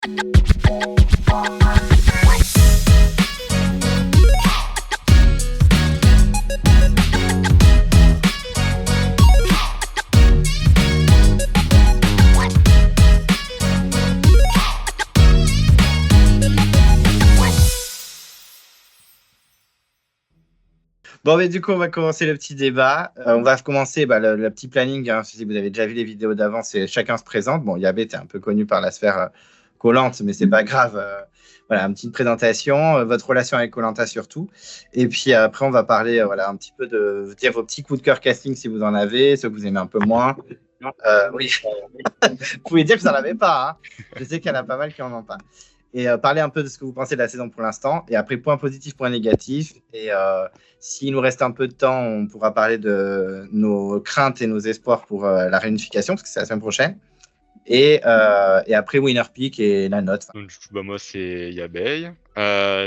Bon, mais du coup, on va commencer le petit débat. On va commencer le petit planning. Hein, si vous avez déjà vu les vidéos d'avant, c'est chacun se présente. Bon, Yabé, tu es un peu connu par la sphère Koh-Lanta, mais c'est pas grave. Voilà, une petite présentation, votre relation avec Koh-Lanta surtout. Et puis après, on va parler un petit peu de dire vos petits coups de cœur casting si vous en avez, ceux que vous aimez un peu moins. Oui, vous pouvez dire que vous n'en avez pas. Hein. Je sais qu'il y en a pas mal qui en ont pas. Et parler un peu de ce que vous pensez de la saison pour l'instant. Et après, point positif, point négatif. Et s'il nous reste un peu de temps, on pourra parler de nos craintes et nos espoirs pour la réunification, parce que c'est la semaine prochaine. Et après, winner pick et la note. Donc, moi, c'est Yabei.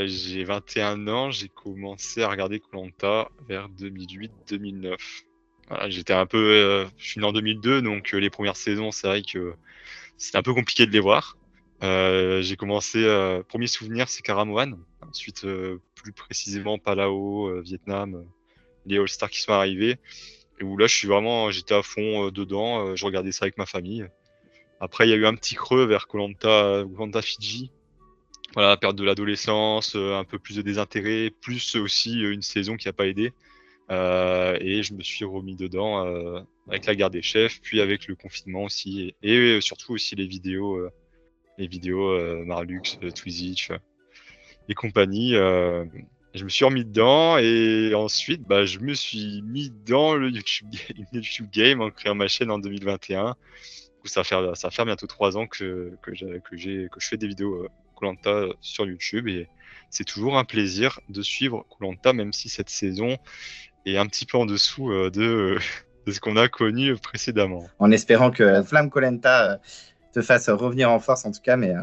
J'ai 21 ans. J'ai commencé à regarder Koh-Lanta vers 2008-2009. Voilà, j'étais un peu... je suis né en 2002, donc les premières saisons, c'est vrai que c'était un peu compliqué de les voir. J'ai commencé, premier souvenir, c'est Karamoan. Ensuite, plus précisément, Palau, Vietnam, les All-Stars qui sont arrivés. Et où là, j'étais à fond dedans. Je regardais ça avec ma famille. Après, il y a eu un petit creux vers Koh-Lanta Fidji. Voilà, la perte de l'adolescence, un peu plus de désintérêt, plus aussi une saison qui n'a pas aidé. Et je me suis remis dedans avec la guerre des chefs, puis avec le confinement aussi, et surtout aussi les vidéos Marlux, Twizich et compagnie. Je me suis remis dedans et ensuite je me suis mis dans le YouTube Game en créant ma chaîne en 2021. Ça va faire bientôt 3 ans que je fais des vidéos Koh-Lanta sur YouTube et c'est toujours un plaisir de suivre Koh-Lanta, même si cette saison est un petit peu en dessous de ce qu'on a connu précédemment. En espérant que Flamme Koh-Lanta te fasse revenir en force en tout cas, mais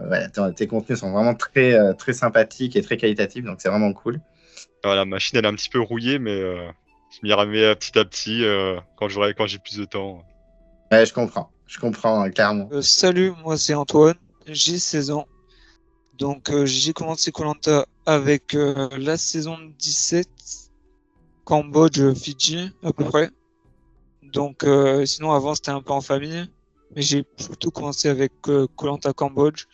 tes contenus sont vraiment très, très sympathiques et très qualitatifs, donc c'est vraiment cool. La machine elle est un petit peu rouillée, mais je m'y remets petit à petit quand j'ai plus de temps. Ouais, je comprends clairement. Salut, moi c'est Antoine, j'ai 16 ans. Donc j'ai commencé Koh-Lanta avec la saison 17, Cambodge, Fidji à peu près. Donc sinon avant c'était un peu en famille, mais j'ai plutôt commencé avec Koh-Lanta Cambodge,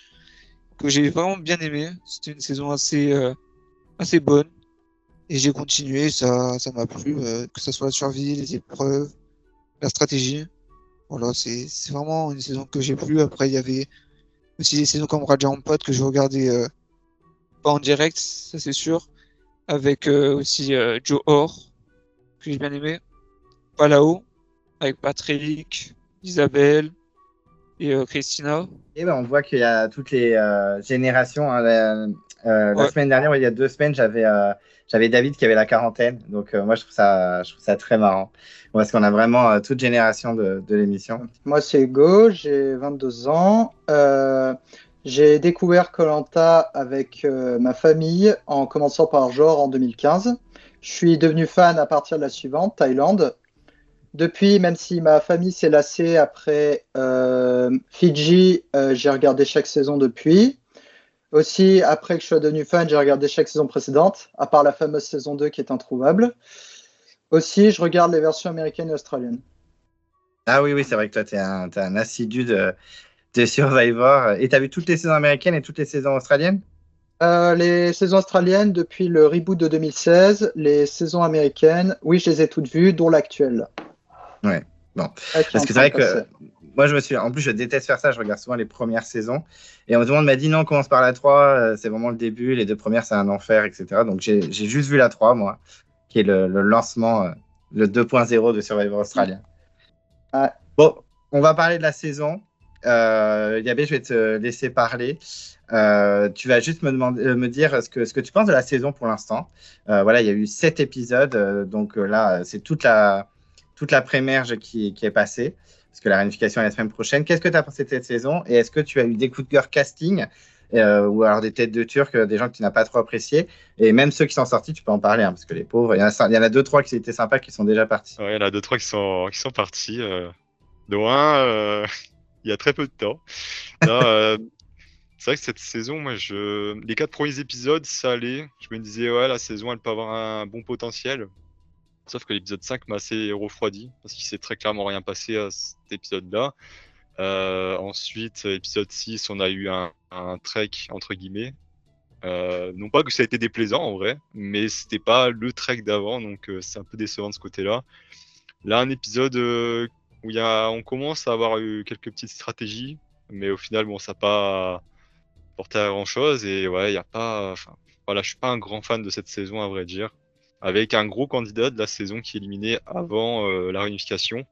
que j'ai vraiment bien aimé. C'était une saison assez bonne. Et j'ai continué, ça m'a plu, que ce soit la survie, les épreuves, la stratégie. Voilà, c'est vraiment une saison que j'ai plu. Après, il y avait aussi des saisons comme Raja Ampat que je regardais pas en direct, ça c'est sûr. Avec aussi Joe Orr, que j'ai bien aimé. Palau, avec Patrick, Isabelle et Christina. Et on voit qu'il y a toutes les générations. Hein, la semaine dernière, il y a 2 semaines, j'avais David qui avait la quarantaine. Donc, moi, je trouve ça très marrant. Parce qu'on a vraiment toute génération de l'émission. Moi, c'est Hugo, j'ai 22 ans. J'ai découvert Koh-Lanta avec ma famille en commençant par Genre en 2015. Je suis devenu fan à partir de la suivante, Thaïlande. Depuis, même si ma famille s'est lassée après Fidji, j'ai regardé chaque saison depuis. Aussi, après que je sois devenu fan, j'ai regardé chaque saison précédente, à part la fameuse saison 2 qui est introuvable. Aussi, je regarde les versions américaines et australiennes. Ah oui, c'est vrai que toi, tu es un assidu de Survivor. Et tu as vu toutes les saisons américaines et toutes les saisons australiennes ? Les saisons australiennes, depuis le reboot de 2016, les saisons américaines, oui, je les ai toutes vues, dont l'actuelle. Ouais, bon. Parce que c'est vrai que moi, en plus, je déteste faire ça. Je regarde souvent les premières saisons. Et tout le monde m'a dit non, commence par la 3. C'est vraiment le début. Les 2 premières, c'est un enfer, etc. Donc, j'ai juste vu la 3, moi, qui est le lancement, le 2.0 de Survivor Australien. Ouais. Bon, on va parler de la saison. Yabé, je vais te laisser parler. Tu vas juste me dire ce que tu penses de la saison pour l'instant. Il y a eu 7 épisodes. Donc là, c'est toute la prémerge qui est passée. Parce que la réunification est la semaine prochaine. Qu'est-ce que tu as pensé de cette saison? Et est-ce que tu as eu des coups de cœur casting ou alors des têtes de Turcs, des gens que tu n'as pas trop appréciés? Et même ceux qui sont sortis, tu peux en parler, parce que les pauvres, il y en a 2-3 qui étaient sympas, qui sont déjà partis. Ouais, il y en a 2-3 qui sont partis. Dont un, il y a très peu de temps. Non, C'est vrai que cette saison, moi, les 4 premiers épisodes, ça allait. Je me disais, ouais, la saison, elle peut avoir un bon potentiel. Sauf que l'épisode 5 m'a assez refroidi, parce qu'il s'est très clairement rien passé à cet épisode-là. Ensuite, épisode 6, on a eu un trek, entre guillemets. Non pas que ça a été déplaisant, en vrai, mais c'était pas le trek d'avant, donc c'est un peu décevant de ce côté-là. Là, un épisode où on commence à avoir eu quelques petites stratégies, mais au final, bon, ça n'a pas porté à grand-chose, et ouais, il y a pas... Enfin, voilà, je suis pas un grand fan de cette saison, à vrai dire. Avec un gros candidat de la saison qui est éliminé avant la réunification.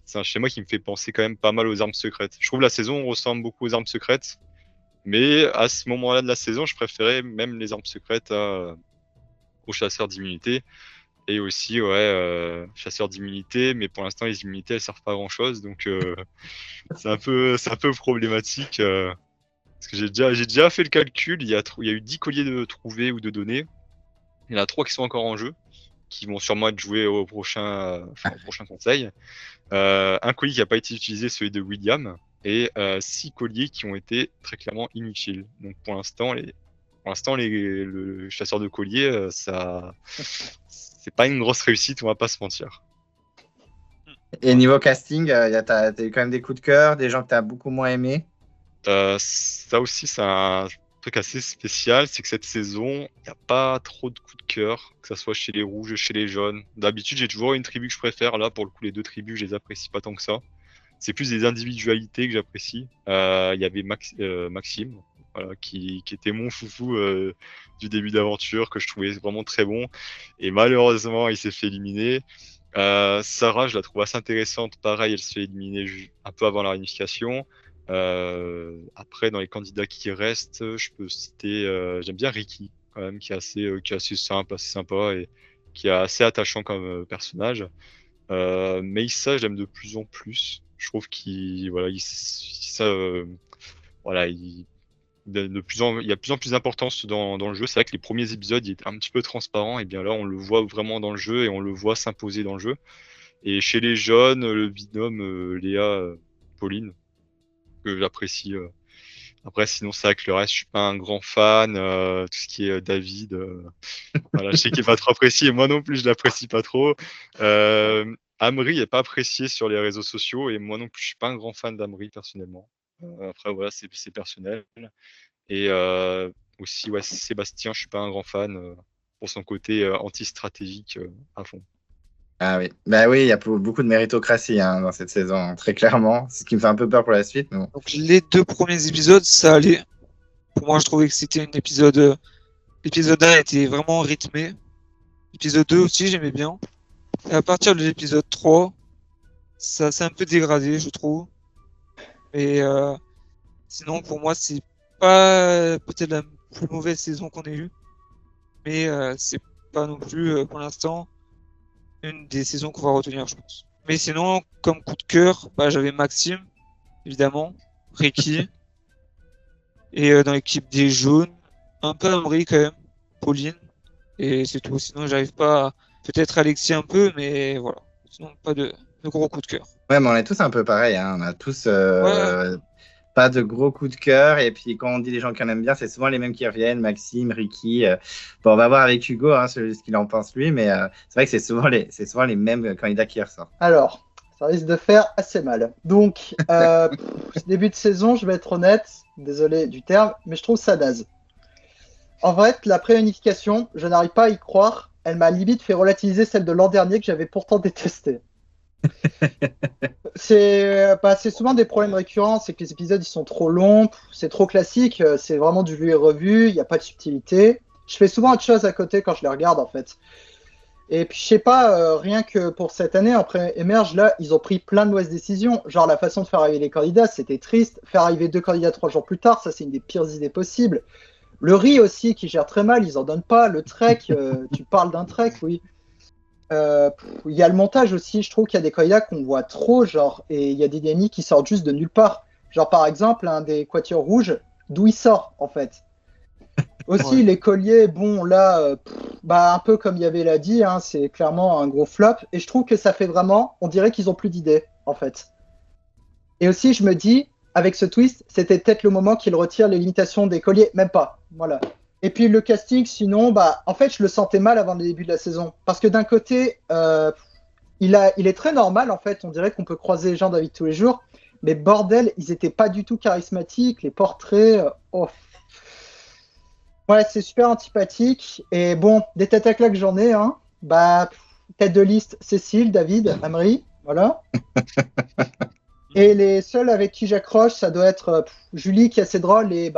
C'est un schéma qui me fait penser quand même pas mal aux armes secrètes. Je trouve la saison ressemble beaucoup aux armes secrètes, mais à ce moment-là de la saison, je préférais même les armes secrètes aux chasseurs d'immunité. Et aussi, ouais, chasseurs d'immunité, mais pour l'instant, les immunités, elles servent pas à grand-chose, donc c'est un peu problématique. Parce que j'ai déjà fait le calcul, il y a eu 10 colliers de trouvés ou de données. Il y en a 3 qui sont encore en jeu, qui vont sûrement être joués au prochain conseil. Un collier qui n'a pas été utilisé, celui de William, et 6 colliers qui ont été très clairement inutiles. Donc pour l'instant, le chasseur de colliers, c'est pas une grosse réussite, on va pas se mentir. Et niveau casting, t'as eu quand même des coups de cœur, des gens que t'as beaucoup moins aimés. Ça aussi, c'est un truc assez spécial, c'est que cette saison, il n'y a pas trop de coups de cœur, que ça soit chez les rouges, chez les jaunes. D'habitude, j'ai toujours une tribu que je préfère. Là, pour le coup, les 2 tribus, je les apprécie pas tant que ça. C'est plus des individualités que j'apprécie. Il y avait Maxime, voilà, qui était mon foufou du début d'aventure, que je trouvais vraiment très bon. Et malheureusement, il s'est fait éliminer. Sarah, je la trouve assez intéressante. Pareil, elle se fait éliminer un peu avant la réunification. Après, dans les candidats qui restent, je peux citer, j'aime bien Ricky, quand même, qui est assez simple, assez sympa et qui est assez attachant comme personnage. Meissa, je l'aime de plus en plus. Je trouve qu'il il y a de plus en plus d'importance dans le jeu. C'est vrai que les premiers épisodes, il était un petit peu transparent, et bien là, on le voit vraiment dans le jeu et on le voit s'imposer dans le jeu. Et chez les jeunes, le binôme Léa, Pauline, que j'apprécie. Après, sinon, c'est vrai que le reste, je suis pas un grand fan. Tout ce qui est David, voilà, je sais qu'il est pas trop apprécié. Moi non plus, je l'apprécie pas trop. Amri est pas apprécié sur les réseaux sociaux, et moi non plus, je suis pas un grand fan d'Amri personnellement. Après, voilà, c'est personnel. Et aussi, ouais, Sébastien, je suis pas un grand fan pour son côté anti-stratégique à fond. Ah oui, bah oui, il y a beaucoup de méritocratie dans cette saison, hein, très clairement. C'est ce qui me fait un peu peur pour la suite. Mais bon. Donc les 2 premiers épisodes, ça allait. Pour moi, je trouvais que c'était un épisode. L'épisode 1 était vraiment rythmé. L'épisode 2 aussi, j'aimais bien. Et à partir de l'épisode 3, ça s'est un peu dégradé, je trouve. Mais sinon, pour moi, c'est pas peut-être la plus mauvaise saison qu'on ait eue. Mais c'est pas non plus, pour l'instant, une des saisons qu'on va retenir, je pense. Mais sinon, comme coup de cœur, j'avais Maxime, évidemment, Ricky, et dans l'équipe des jaunes, un peu Amri quand même, Pauline, et c'est tout. Sinon, j'arrive pas, peut-être Alexis un peu, mais voilà. Sinon, pas de gros coup de cœur. Ouais, mais on est tous un peu pareil, hein. On a tous pas de gros coups de cœur. Et puis quand on dit les gens qu'on aime bien, c'est souvent les mêmes qui reviennent, Maxime, Ricky. Bon, on va voir avec Hugo ce qu'il en pense lui, mais c'est vrai que c'est souvent les mêmes candidats qui ressortent. Alors, ça risque de faire assez mal. Donc, début de saison, je vais être honnête, désolé du terme, mais je trouve ça naze. En vrai, la préunification, je n'arrive pas à y croire. Elle m'a limite fait relativiser celle de l'an dernier que j'avais pourtant détestée. C'est souvent des problèmes récurrents, c'est que les épisodes ils sont trop longs, c'est trop classique, c'est vraiment du vu et revu, il n'y a pas de subtilité. Je fais souvent autre chose à côté quand je les regarde en fait. Et puis je sais pas, rien que pour cette année, après Emerge, là, ils ont pris plein de mauvaises décisions. Genre la façon de faire arriver les candidats, c'était triste. Faire arriver 2 candidats 3 jours plus tard, ça c'est une des pires idées possibles. Le riz aussi, qui gère très mal, ils en donnent pas. Le trek, tu parles d'un trek, oui. Il y a le montage aussi, je trouve qu'il y a des candidats qu'on voit trop, genre, et il y a des dynamiques qui sortent juste de nulle part. Genre par exemple, un des quatuors rouges, d'où il sort en fait. Aussi, ouais. Les colliers, bon là, un peu comme Yavé l'a dit, hein, c'est clairement un gros flop, et je trouve que ça fait vraiment, on dirait qu'ils ont plus d'idées en fait. Et aussi, je me dis, avec ce twist, c'était peut-être le moment qu'il retire les limitations des colliers. Même pas. Voilà. Et puis le casting, sinon, en fait, je le sentais mal avant le début de la saison. Parce que d'un côté, il est très normal, en fait. On dirait qu'on peut croiser les gens dans la vie de tous les jours. Mais bordel, ils étaient pas du tout charismatiques. Les portraits, ouais, c'est super antipathique. Et bon, des têtes à claques, j'en ai. Hein. Tête de liste, Cécile, David, Amri. Voilà. Et les seuls avec qui j'accroche, ça doit être Julie, qui est assez drôle. Et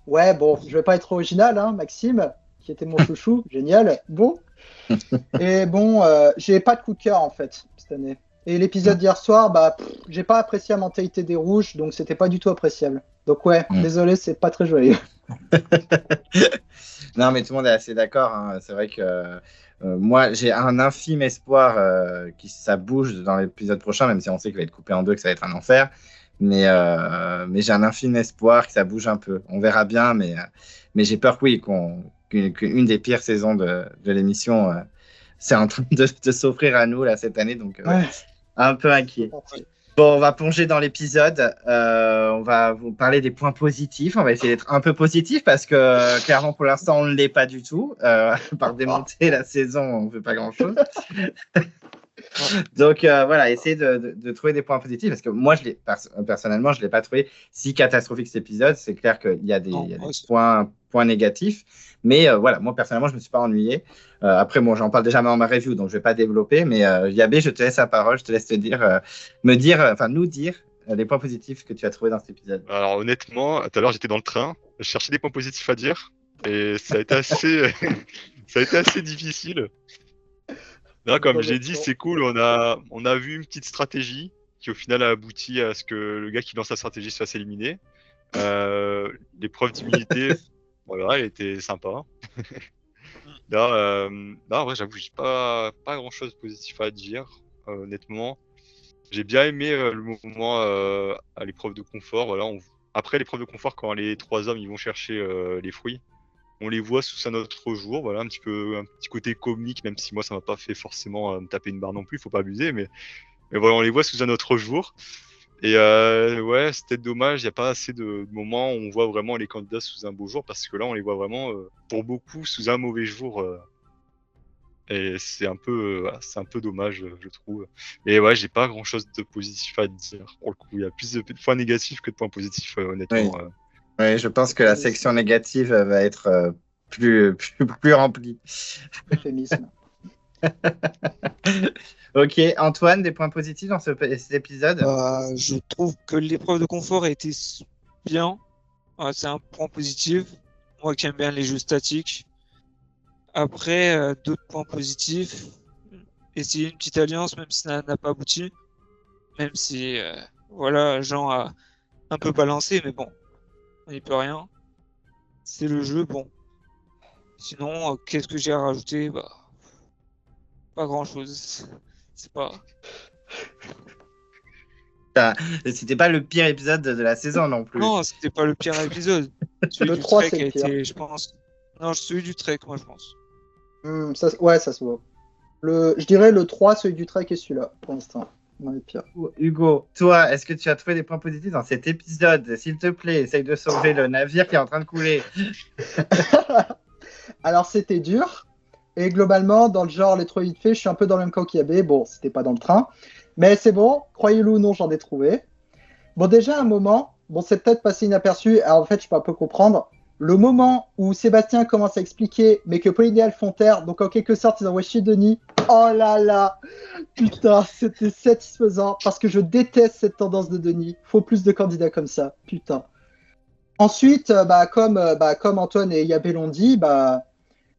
ouais, bon, je vais pas être original, hein, Maxime, qui était mon chouchou. Génial. Bon. Et bon, j'ai pas de coup de cœur, en fait, cette année. Et l'épisode d'hier soir, j'ai pas apprécié la mentalité des rouges, donc c'était pas du tout appréciable. Donc ouais, désolé, c'est pas très joyeux. Non, mais tout le monde est assez d'accord. Hein. C'est vrai que moi, j'ai un infime espoir que ça bouge dans l'épisode prochain, même si on sait qu'il va être coupé en deux, que ça va être un enfer. Mais j'ai un infime espoir que ça bouge un peu. On verra bien, mais j'ai peur que oui, qu'une des pires saisons de l'émission, c'est en train de s'offrir à nous là, cette année. Donc, un peu inquiet. Bon, on va plonger dans l'épisode. On va vous parler des points positifs. On va essayer d'être un peu positif parce que clairement, pour l'instant, on ne l'est pas du tout. Par démonter la saison, on ne fait pas grand-chose. Donc voilà, essayer de trouver des points positifs parce que moi, personnellement, je ne l'ai pas trouvé si catastrophique cet épisode. C'est clair qu'il y a des points négatifs. Mais voilà, moi, personnellement, je ne me suis pas ennuyé. Après, bon, j'en parle déjà dans ma review, donc je ne vais pas développer. Mais Yabé, je te laisse la parole. Je te laisse nous dire les points positifs que tu as trouvés dans cet épisode. Alors honnêtement, tout à l'heure, j'étais dans le train. Je cherchais des points positifs à dire. Et ça a été assez, ça a été assez difficile. Là, comme j'ai dit, c'est cool. On a vu une petite stratégie qui, au final, a abouti à ce que le gars qui lance sa stratégie se fasse éliminer. L'épreuve d'immunité, voilà, elle était sympa. Là, en vrai, j'avoue, j'ai pas grand-chose de positif à dire, honnêtement. J'ai bien aimé le moment à l'épreuve de confort. Voilà, après l'épreuve de confort, quand les trois hommes ils vont chercher les fruits, on les voit sous un autre jour. Voilà, un petit côté comique, même si moi ça m'a pas fait forcément me taper une barre non plus, faut pas abuser, mais voilà, on les voit sous un autre jour. Et ouais, c'était dommage, il n'y a pas assez de moments où on voit vraiment les candidats sous un beau jour, parce que là, on les voit vraiment, pour beaucoup, sous un mauvais jour. Et c'est un peu dommage, je trouve. Et ouais, j'ai pas grand-chose de positif à dire. Pour le coup, il y a plus de points négatifs que de points positifs, honnêtement. Oui. Oui, je pense que la section négative va être plus remplie. Euphémisme. Ok, Antoine, des points positifs dans cet épisode? Je trouve que l'épreuve de confort a été bien. C'est un point positif. Moi qui aime bien les jeux statiques. Après, d'autres points positifs. Essayer une petite alliance, même si ça n'a pas abouti. Même si, voilà, Jean a un peu balancé, mais bon, on n'y peut rien. C'est le jeu, bon. Sinon, qu'est-ce que j'ai à rajouter? Pas grand-chose. C'est pas... C'était pas le pire épisode de la saison non plus. Non, c'était pas le pire épisode. Celui Le du 3, Trek c'est a le pire. été, je pense... Non, celui du Trek, moi, je pense. Ça se voit. Je dirais le 3, celui du Trek et celui-là, pour l'instant. Dans les pires. Hugo, toi, est-ce que tu as trouvé des points positifs dans cet épisode? S'il te plaît, essaye de sauver le navire qui est en train de couler. Alors, c'était dur. Et globalement, dans le genre, les trois vite fait, je suis un peu dans le même camp qu'Yabé. Bon, c'était pas dans le train. Mais c'est bon, croyez-le ou non, j'en ai trouvé. Bon, déjà, un moment, bon, c'est peut-être passé inaperçu. Alors, en fait, je peux un peu comprendre. Le moment où Sébastien commence à expliquer, mais que Pauline et Al font taire, donc en quelque sorte, ils envoient chier Denis. Oh là là! Putain, c'était satisfaisant, parce que je déteste cette tendance de Denis. Faut plus de candidats comme ça, putain. Ensuite, comme Antoine et Yabé l'ont dit,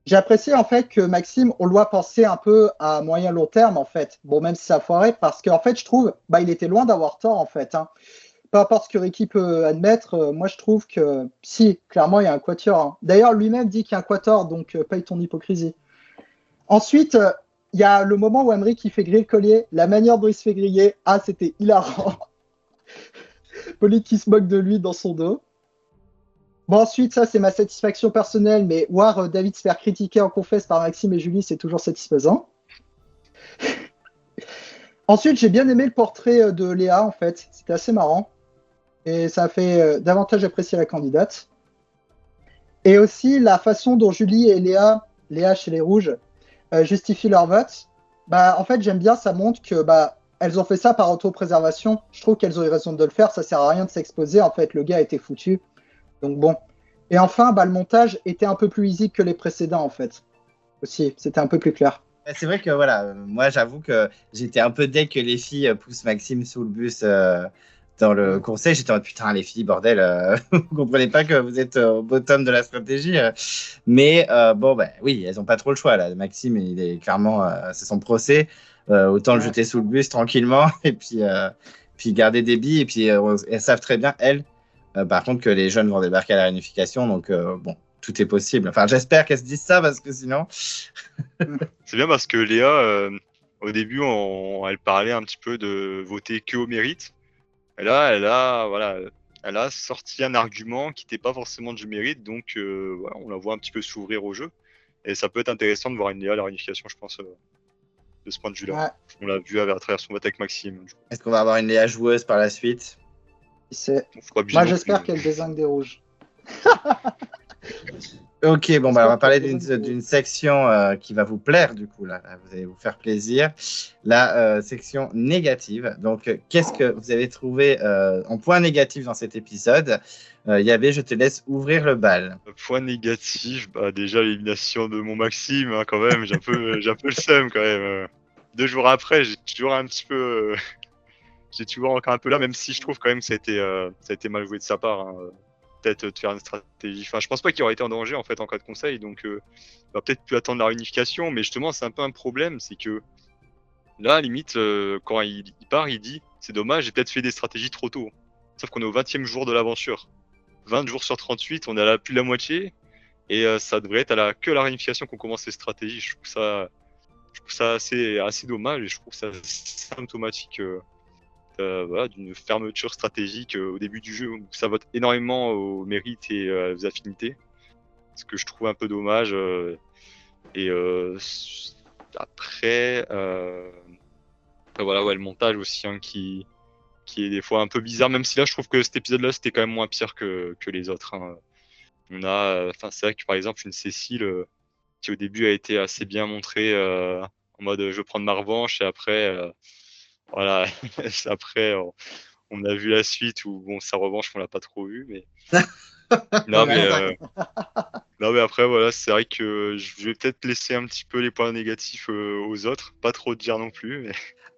j'ai apprécié en fait que Maxime, on doit penser un peu à moyen long terme en fait. Bon, même si ça a foiré, parce qu'en fait, je trouve, il était loin d'avoir tort en fait. Hein. Peu importe ce que Ricky peut admettre, moi je trouve que si, clairement, il y a un quatuor. Hein. D'ailleurs, lui-même dit qu'il y a un quatuor, donc paye ton hypocrisie. Ensuite, il y a le moment où Amri qui fait griller le collier, la manière dont il se fait griller, c'était hilarant. Pauline qui se moque de lui dans son dos. Bon, ensuite, ça, c'est ma satisfaction personnelle, mais voir David se faire critiquer en confesse par Maxime et Julie, c'est toujours satisfaisant. Ensuite, j'ai bien aimé le portrait de Léa, en fait. C'était assez marrant. Et ça a fait davantage apprécier la candidate. Et aussi la façon dont Julie et Léa chez les Rouges, justifient leur vote. En fait, j'aime bien, ça montre que elles ont fait ça par autopréservation. Je trouve qu'elles ont eu raison de le faire, ça sert à rien de s'exposer. En fait, le gars a été foutu. Donc bon. Et enfin, le montage était un peu plus lisible que les précédents, en fait. Aussi, c'était un peu plus clair. C'est vrai que voilà, moi j'avoue que j'étais un peu dès que les filles poussent Maxime sous le bus dans le conseil. J'étais en mode putain, les filles, bordel, vous comprenez pas que vous êtes au bottom de la stratégie. Mais oui, elles ont pas trop le choix là. Maxime, il est clairement, c'est son procès. Autant le jeter sous le bus tranquillement et puis garder des billes. Et puis elles savent très bien, elles, par contre, que les jeunes vont débarquer à la réunification. Donc tout est possible. Enfin, j'espère qu'elles se disent ça parce que sinon. C'est bien parce que Léa, au début, elle parlait un petit peu de voter que au mérite. Et là, elle a sorti un argument qui n'était pas forcément du mérite. Donc, on la voit un petit peu s'ouvrir au jeu. Et ça peut être intéressant de voir une Léa à la réunification, je pense, de ce point de vue-là. Ouais. On l'a vu à travers son vote avec Maxime. Est-ce qu'on va avoir une Léa joueuse par la suite? Moi, j'espère qu'elle désingue des rouges. Ok, on va parler d'une section qui va vous plaire, du coup, là, vous allez vous faire plaisir. La section négative. Donc, qu'est-ce que vous avez trouvé en point négatif dans cet épisode? Yabé, je te laisse ouvrir le bal. Point négatif, déjà l'élimination de mon Maxime, hein, quand même, j'ai un peu le seum, quand même. 2 jours après, j'ai toujours encore un peu là, même si je trouve quand même que ça a été mal joué de sa part. Hein. Peut-être de faire une stratégie. Enfin, je pense pas qu'il aurait été en danger en fait en cas de conseil, donc il va peut-être plus attendre la réunification, mais justement c'est un peu un problème, c'est que là limite quand il part, il dit c'est dommage, j'ai peut-être fait des stratégies trop tôt. Sauf qu'on est au 20e jour de l'aventure. 20 jours sur 38, on est à plus de la moitié, et ça devrait être que la réunification qu'on commence les stratégies. Je trouve ça assez dommage, et je trouve ça symptomatique. D'une fermeture stratégique au début du jeu où ça vote énormément au mérite et aux affinités, ce que je trouve un peu dommage. Après, le montage aussi qui est des fois un peu bizarre, même si là je trouve que cet épisode-là c'était quand même moins pire que les autres. Hein. C'est vrai que par exemple une Cécile qui au début a été assez bien montrée en mode je veux prendre ma revanche, et après voilà, après on a vu la suite où sa revanche on l'a pas trop vue, mais non mais après voilà, c'est vrai que je vais peut-être laisser un petit peu les points négatifs aux autres, pas trop dire non plus. Mais...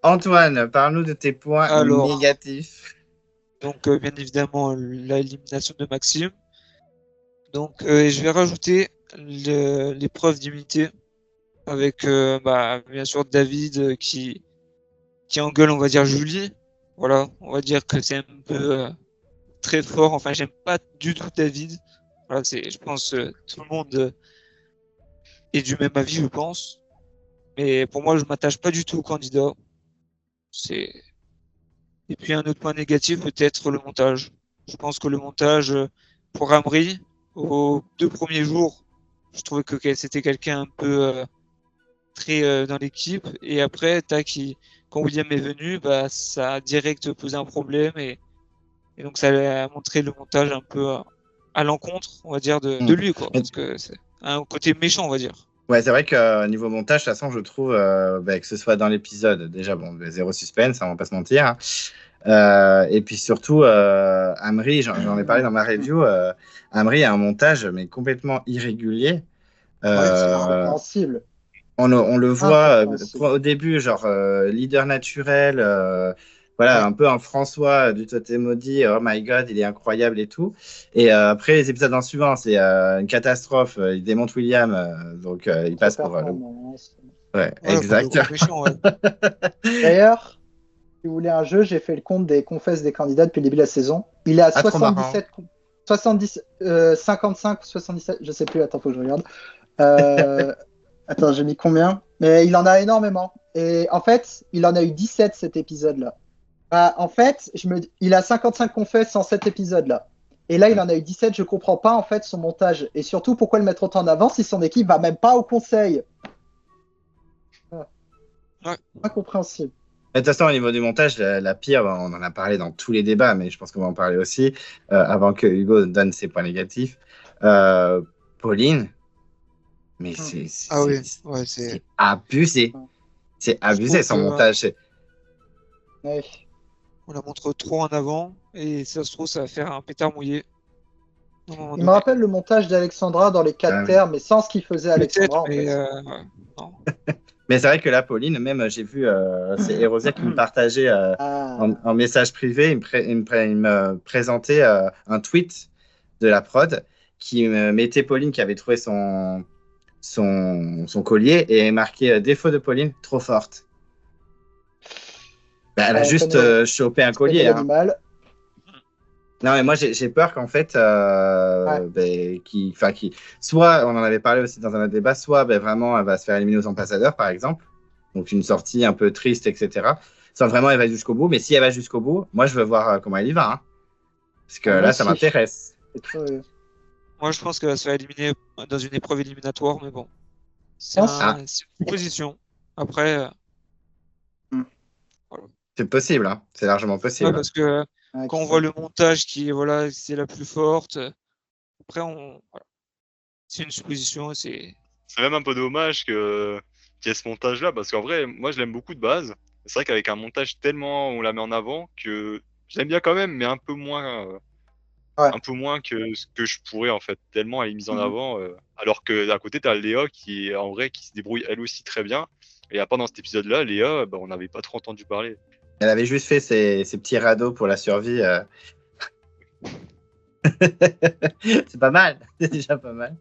Antoine, parle-nous de tes points négatifs. Donc bien évidemment l'élimination de Maxime. Donc je vais rajouter l'épreuve d'unité avec bien sûr David qui engueule, on va dire, Julie. Voilà, on va dire que c'est un peu très fort. Enfin, j'aime pas du tout David. Voilà, je pense tout le monde est du même avis, je pense. Mais pour moi, je m'attache pas du tout au candidat. Et puis un autre point négatif, peut-être le montage. Je pense que le montage pour Amri, aux 2 premiers jours, je trouvais que c'était quelqu'un un peu très dans l'équipe. Et après, quand William est venu, ça a direct posé un problème et donc ça a montré le montage un peu à l'encontre, on va dire, de lui, quoi. Parce que c'est un côté méchant, on va dire. Ouais, c'est vrai que niveau montage, de toute façon, je trouve que ce soit dans l'épisode, déjà, zéro suspense, on va pas se mentir. Et puis surtout, Amri, j'en ai parlé dans ma review, Amri a un montage mais complètement irrégulier. C'est incompréhensible. On le voit au début, genre leader naturel, un peu un François du Totem Maudit, oh my god, il est incroyable et tout. Et après, les épisodes en suivant, c'est une catastrophe. Il démonte William, donc il passe pour. Ouais, exact. D'ailleurs, si vous voulez un jeu, j'ai fait le compte des confesses des candidats depuis le début de la saison. Il est à 77, 55 ou 77, je sais plus, attends, faut que je regarde. Attends, j'ai mis combien? Mais il en a énormément. Et en fait, il en a eu 17 cet épisode-là. En fait, il a 55 confesses en cet épisode-là. Et là, il en a eu 17. Je comprends pas en fait son montage. Et surtout, pourquoi le mettre autant en avant si son équipe va même pas au conseil? Incompréhensible. De toute façon, au niveau du montage, la pire, on en a parlé dans tous les débats, mais je pense qu'on va en parler aussi, avant que Hugo donne ses points négatifs. Pauline, mais Ah oui, ouais, c'est abusé. C'est Je abusé trouve son que, montage. Ouais. on la montre trop en avant et ça se trouve, ça va faire un pétard mouillé. À un moment Il me donné. rappelle le montage d'Alexandra dans les 4 Ah oui. terres, mais sans ce qu'il faisait Peut-être, Alexandra en mais fait. ouais, non. Mais c'est vrai que là, Pauline, même j'ai vu, c'est Erosia qui me partageait en message privé, il me présentait un tweet de la prod qui me mettait Pauline qui avait trouvé son collier et marqué défaut de Pauline, trop forte. Bah, elle a On juste connaît, chopé un on connaît collier. Hein. l'animal. Non, mais moi, j'ai peur qu'en fait, soit, on en avait parlé aussi dans un autre débat, soit vraiment, elle va se faire éliminer aux ambassadeurs, par exemple. Donc, une sortie un peu triste, etc. Soit vraiment, elle va jusqu'au bout. Mais si elle va jusqu'au bout, moi, je veux voir comment elle y va. Hein. Parce que Moi là, ça aussi. m'intéresse. C'est curieux. Moi, je pense qu'elle va se faire éliminer dans une épreuve éliminatoire, mais bon. C'est Ah, c'est une proposition. Après, C'est possible. Hein. C'est largement ouais, possible. parce que ouais, quand qui on voit sait. le montage qui est, voilà, c'est la plus forte, après, voilà. C'est une supposition, c'est. C'est même un peu dommage qu'il y ait ce montage-là, parce qu'en vrai, moi, je l'aime beaucoup de base. C'est vrai qu'avec un montage tellement on la met en avant que j'aime bien quand même, mais Ouais. un peu moins que ce que je pourrais en fait. Tellement elle est mise en Mhm. avant, alors que d'à côté t'as Léa qui est en vrai qui se débrouille elle aussi très bien. Et à part dans cet épisode-là, Léa, bah, on n'avait pas trop entendu parler. Elle avait juste fait ses petits radeaux pour la survie. C'est pas mal. C'est déjà pas mal.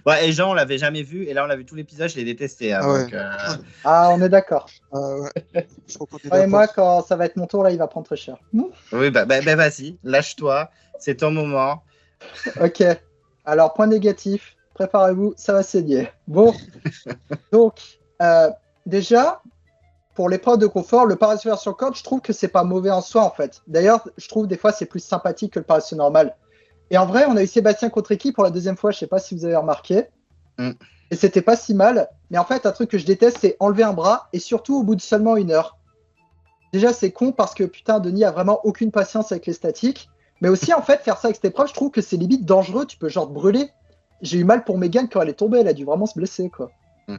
Ouais, et Jean, on l'avait jamais vu. Et là, on l'a vu tout l'épisode. Je l'ai détesté. Hein, Ah ouais. donc, Ah, on est d'accord. Ouais. Je crois qu'on est Ouais, et d'accord. moi, quand ça va être mon tour, là, il va prendre très cher. Oui, bah, vas-y. Lâche-toi. C'est ton moment. Ok. Alors, point négatif. Préparez-vous, ça va saigner. Bon. Donc, déjà, pour l'épreuve de confort, le parachute version corde, je trouve que c'est pas mauvais en soi, en fait. D'ailleurs, je trouve des fois c'est plus sympathique que le parachute normal. Et en vrai, on a eu Sébastien contre Eki pour la deuxième fois, je sais pas si vous avez remarqué. Mm. Et c'était pas si mal. Mais en fait, un truc que je déteste, c'est enlever un bras, et surtout au bout de seulement 1 heure. Déjà, c'est con parce que putain, Denis a vraiment aucune patience avec les statiques. Mais aussi, en fait, faire ça avec cette épreuve, je trouve que c'est limite dangereux. Tu peux genre te brûler. J'ai eu mal pour Megan quand elle est tombée. Elle a dû vraiment se blesser, quoi. Mm.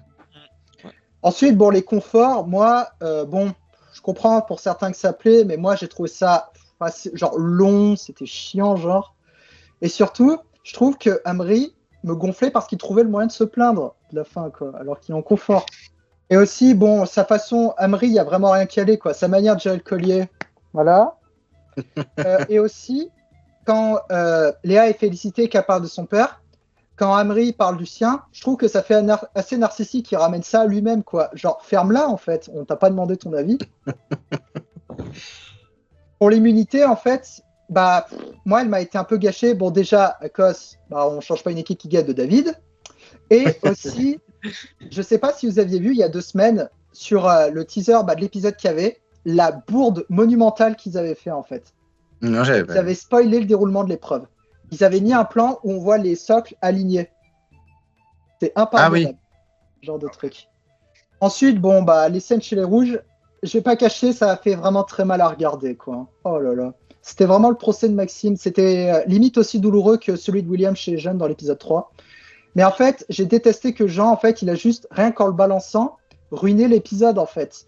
Ensuite, bon, les conforts, moi, bon, je comprends pour certains que ça plaît, mais moi, j'ai trouvé ça genre long, c'était chiant, genre. Et surtout, je trouve que Amri me gonflait parce qu'il trouvait le moyen de se plaindre de la fin, quoi, alors qu'il est en confort. Et aussi, bon, sa façon, Amri, il n'y a vraiment rien qui allait, quoi. Sa manière de gérer le collier, voilà. Et aussi, quand Léa est félicitée qu'elle parle de son père, quand Amri parle du sien, je trouve que ça fait assez narcissique, il ramène ça à lui-même, quoi. Genre, ferme-la, en fait, on t'a pas demandé ton avis. Pour l'immunité, en fait, bah, moi, elle m'a été un peu gâchée. Bon, déjà, à cause, bah, on change pas une équipe qui gagne de David. Et aussi, je sais pas si vous aviez vu il y a 2 semaines sur le teaser de l'épisode qu'il y avait, la bourde monumentale qu'ils avaient fait en fait. Non, j'avais Ils pas. avaient spoilé le déroulement de l'épreuve. Ils avaient mis un plan où on voit les socles alignés. C'est impardonnable, genre de truc. Ensuite, bon, bah, les scènes chez les rouges, je vais pas cacher, ça a fait vraiment très mal à regarder, quoi. Oh là là. C'était vraiment le procès de Maxime. C'était limite aussi douloureux que celui de William chez les jeunes dans l'épisode 3. Mais en fait, j'ai détesté que Jean, en fait, il a juste, rien qu'en le balançant, ruiné l'épisode, en fait.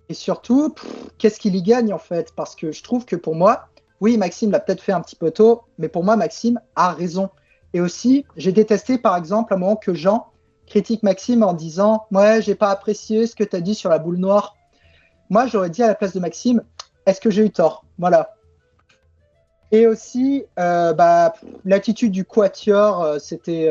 Et surtout, qu'est-ce qu'il y gagne, en fait? Parce que je trouve que pour moi, oui, Maxime l'a peut-être fait un petit peu tôt, mais pour moi, Maxime a raison. Et aussi, j'ai détesté, par exemple, à un moment que Jean critique Maxime en disant « Ouais, j'ai pas apprécié ce que tu as dit sur la boule noire. » Moi, j'aurais dit à la place de Maxime « Est-ce que j'ai eu tort ?» Voilà. Et aussi, l'attitude du quatuor, c'était...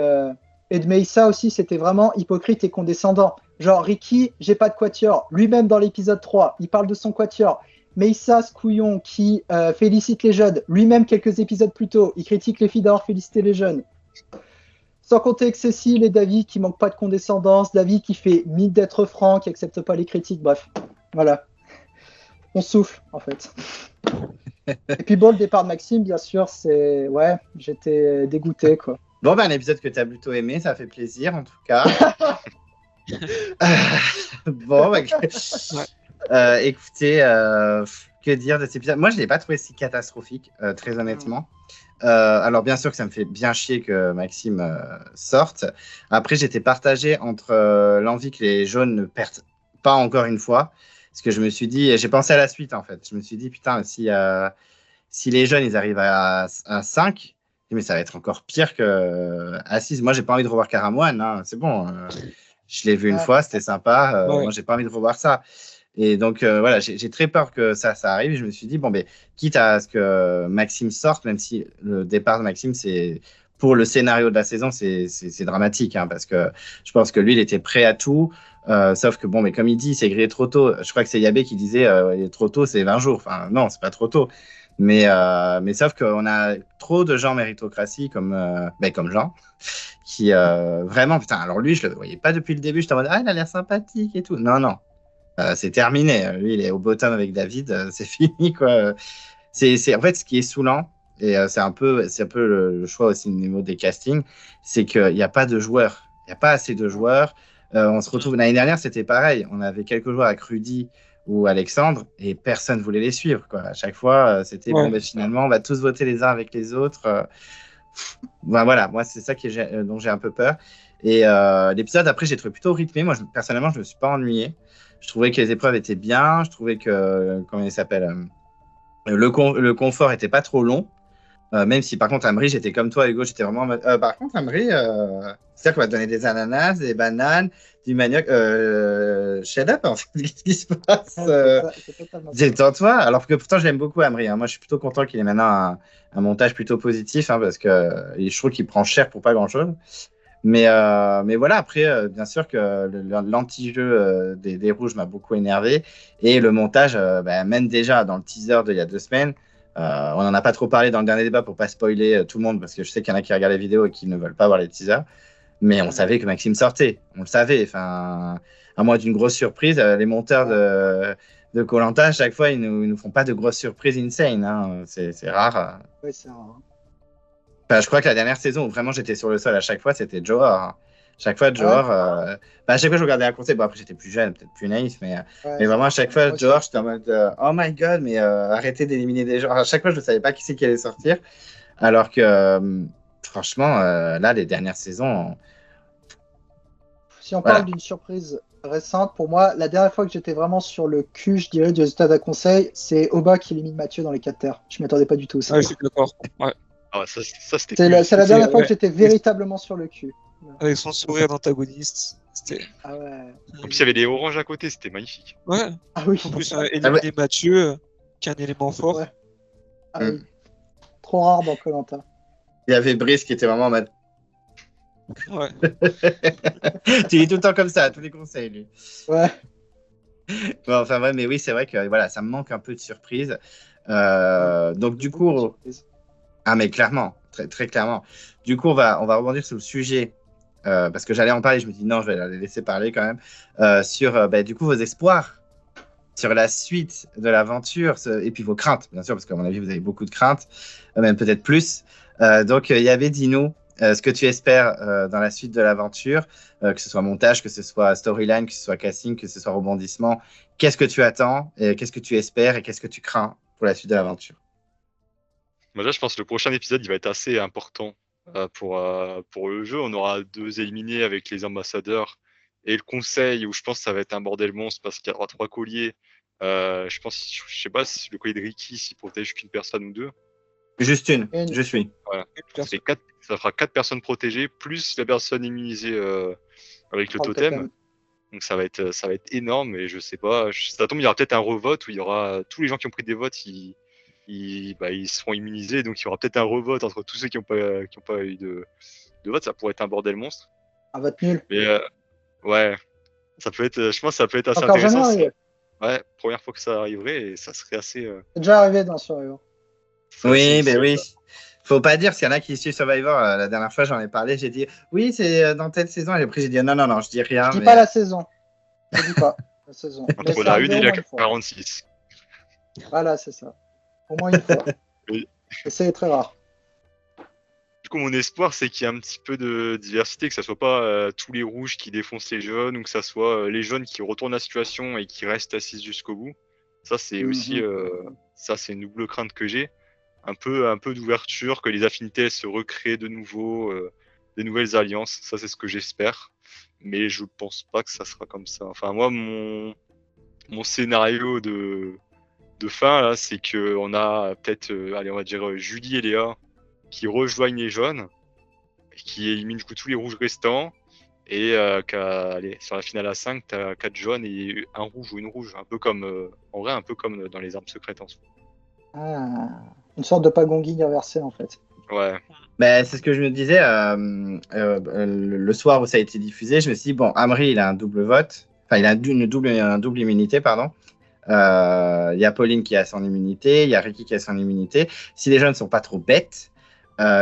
et de Meissa aussi, c'était vraiment hypocrite et condescendant. Genre, Ricky, j'ai pas de quatuor. Lui-même, dans l'épisode 3, il parle de son quatuor. Meissa, ce couillon qui félicite les jeunes. Lui-même, quelques épisodes plus tôt, il critique les filles d'avoir félicité les jeunes. Sans compter que Cécile et David qui manquent pas de condescendance. David qui fait mine d'être franc, qui accepte pas les critiques. Bref, voilà. On souffle, en fait. Et puis bon, le départ de Maxime, bien sûr, c'est... Ouais, j'étais dégoûté, quoi. Bon, ben, un épisode que tu as plutôt aimé, ça fait plaisir en tout cas. Bon, bah, Écoutez, que dire de cet épisode? Moi, je ne l'ai pas trouvé si catastrophique, très honnêtement. Alors, bien sûr que ça me fait bien chier que Maxime sorte. Après, j'étais partagé entre l'envie que les jaunes ne perdent pas encore une fois. Parce que je me suis dit, j'ai pensé à la suite en fait. Je me suis dit, putain, si les jeunes ils arrivent à 5, mais ça va être encore pire qu'à 6. Moi, j'ai pas envie de revoir Caramoine. Hein. C'est bon. Je l'ai vu une fois, c'était sympa. Ouais. Moi, j'ai pas envie de revoir ça. Et donc, voilà, j'ai très peur que ça arrive. Et je me suis dit, bon, ben, quitte à ce que Maxime sorte, même si le départ de Maxime, c'est pour le scénario de la saison, c'est dramatique, hein, parce que je pense que lui, il était prêt à tout. Sauf que, bon, mais comme il dit, c'est grillé trop tôt. Je crois que c'est Yabé qui disait, il est trop tôt, c'est 20 jours. Enfin, non, c'est pas trop tôt. Mais sauf qu'on a trop de gens méritocratie comme Jean, qui vraiment, putain, alors lui, je le voyais pas depuis le début. J'étais en mode, ah, il a l'air sympathique et tout. Non, non. C'est terminé. Lui, il est au bottom avec David. C'est fini, quoi. C'est en fait ce qui est saoulant, et c'est un peu le choix aussi au niveau des castings, c'est qu'il n'y a pas de joueurs. Il n'y a pas assez de joueurs. On se retrouve l'année dernière, c'était pareil. On avait quelques joueurs avec Rudy ou Alexandre et personne ne voulait les suivre, quoi. À chaque fois, c'était bon, ben, finalement, on va tous voter les uns avec les autres. Ben, voilà, moi, c'est ça dont j'ai un peu peur. Et l'épisode, après, j'ai trouvé plutôt rythmé. Moi, personnellement, je ne me suis pas ennuyé. Je trouvais que les épreuves étaient bien. Je trouvais que, comment il s'appelle, le confort était pas trop long. Même si, par contre, Amri, j'étais comme toi, Hugo, j'étais vraiment en mode, par contre, Amri, c'est-à-dire qu'on va te donner des ananas, des bananes, du manioc. Shut up, en fait, qu'est-ce qui se passe? Détends-toi. Alors que pourtant, je l'aime beaucoup, Amri. Hein. Moi, je suis plutôt content qu'il ait maintenant un montage plutôt positif, hein, parce que je trouve qu'il prend cher pour pas grand-chose. Mais voilà, après, bien sûr que l'anti-jeu des rouges m'a beaucoup énervé. Et le montage mène déjà dans le teaser d'il y a 2 semaines. On n'en a pas trop parlé dans le dernier débat pour pas spoiler tout le monde, parce que je sais qu'il y en a qui regardent les vidéos et qui ne veulent pas voir les teasers. Mais on savait que Maxime sortait. On le savait. Enfin, à moins d'une grosse surprise, les monteurs de Koh-Lanta, à chaque fois, ils nous font pas de grosses surprises insane. Hein. C'est rare. Oui, c'est rare. Enfin, je crois que la dernière saison où vraiment j'étais sur le sol à chaque fois, c'était Johor. Hein. Chaque fois, Johor. À chaque fois, je regardais un conseil. Bon, après, j'étais plus jeune, peut-être plus naïf, mais vraiment, à chaque fois, Johor, j'étais en mode oh my god, mais arrêtez d'éliminer des gens. À chaque fois, je ne savais pas qui c'est qui allait sortir. Alors que, franchement, là, les dernières saisons. Si on parle d'une surprise récente, pour moi, la dernière fois que j'étais vraiment sur le cul, je dirais, du résultat d'un conseil, c'est Oba qui élimine Mathieu dans les 4 terres. Je ne m'attendais pas du tout. Ouais, je suis d'accord. Ouais. Ah, ça, c'était c'est cool. la dernière fois que j'étais véritablement sur le cul. Avec son sourire d'antagoniste. C'était... Ah ouais. En plus, il y avait des oranges à côté, c'était magnifique. Ouais. Ah oui. En plus, éliminer Mathieu, qui est un élément fort. Ouais. Ah oui. Trop rare dans Koh-Lanta. Il y avait Brice qui était vraiment en mode. Ouais. Tu es tout le temps comme ça, à tous les conseils, lui. Ouais. Bon, enfin, ouais, mais oui, c'est vrai que voilà, ça me manque un peu de surprise. Donc, du coup. Ah, mais clairement, très, très clairement. Du coup, on va rebondir sur le sujet. Parce que j'allais en parler, je me dis non, je vais les laisser parler quand même. Sur du coup, vos espoirs, sur la suite de l'aventure, et puis vos craintes, bien sûr, parce qu'à mon avis, vous avez beaucoup de craintes, même peut-être plus. Donc, Yabé, dis-nous ce que tu espères dans la suite de l'aventure, que ce soit montage, que ce soit storyline, que ce soit casting, que ce soit rebondissement. Qu'est-ce que tu attends, qu'est-ce que tu espères et qu'est-ce que tu crains pour la suite de l'aventure? Moi, là, je pense que le prochain épisode, il va être assez important pour le jeu. On aura 2 éliminés avec les ambassadeurs et le conseil, où je pense que ça va être un bordel monstre parce qu'il y aura 3 colliers. Je sais pas si le collier de Ricky, s'il protège qu'une personne ou 2. Juste une. Je suis. Voilà. Ça fera 4 personnes protégées, plus la personne immunisée avec le totem. Donc ça va être énorme, et je sais pas. Ça tombe, il y aura peut-être un revote où il y aura tous les gens qui ont pris des votes, ils seront immunisés, donc il y aura peut-être un revote entre tous ceux qui n'ont pas eu de vote. Ça pourrait être un bordel monstre. Un vote nul. Mais ouais, ça peut être. Je pense que ça peut être assez intéressant. Ouais, première fois que ça arriverait, et ça serait assez. C'est déjà arrivé dans Survivor. Oui, mais oui. Faut pas dire, s'il y en a qui suivent Survivor, la dernière fois j'en ai parlé, j'ai dit oui, c'est dans telle saison, et après j'ai dit non, je dis rien. Je dis pas la saison. Je dis pas la saison. Entre la 1 et la 46. Voilà, c'est ça. Au moins une fois. Oui. Et c'est très rare. Du coup, mon espoir, c'est qu'il y ait un petit peu de diversité, que ça soit pas tous les rouges qui défoncent les jaunes, ou que ça soit les jaunes qui retournent la situation et qui restent assis jusqu'au bout. Ça, c'est aussi, ça, c'est une double crainte que j'ai. Un peu d'ouverture, que les affinités se recréent de nouveau, des nouvelles alliances. Ça, c'est ce que j'espère. Mais je pense pas que ça sera comme ça. Enfin, moi, mon scénario de fin, là, c'est qu'on a peut-être, allez, on va dire Julie et Léa qui rejoignent les jaunes, qui éliminent du coup tous les rouges restants, et allez, sur la finale à 5, t'as 4 jaunes et un rouge ou une rouge, un peu comme, en vrai, un peu comme dans les armes secrètes en soi. Ah, une sorte de Pagonging inversé en fait. Ouais. Ben, c'est ce que je me disais le soir où ça a été diffusé. Je me suis dit, bon, Amri, il a un double vote. Enfin, il a une double immunité, pardon. Il y a Pauline qui a son immunité, il y a Ricky qui a son immunité. Si les jeunes ne sont pas trop bêtes,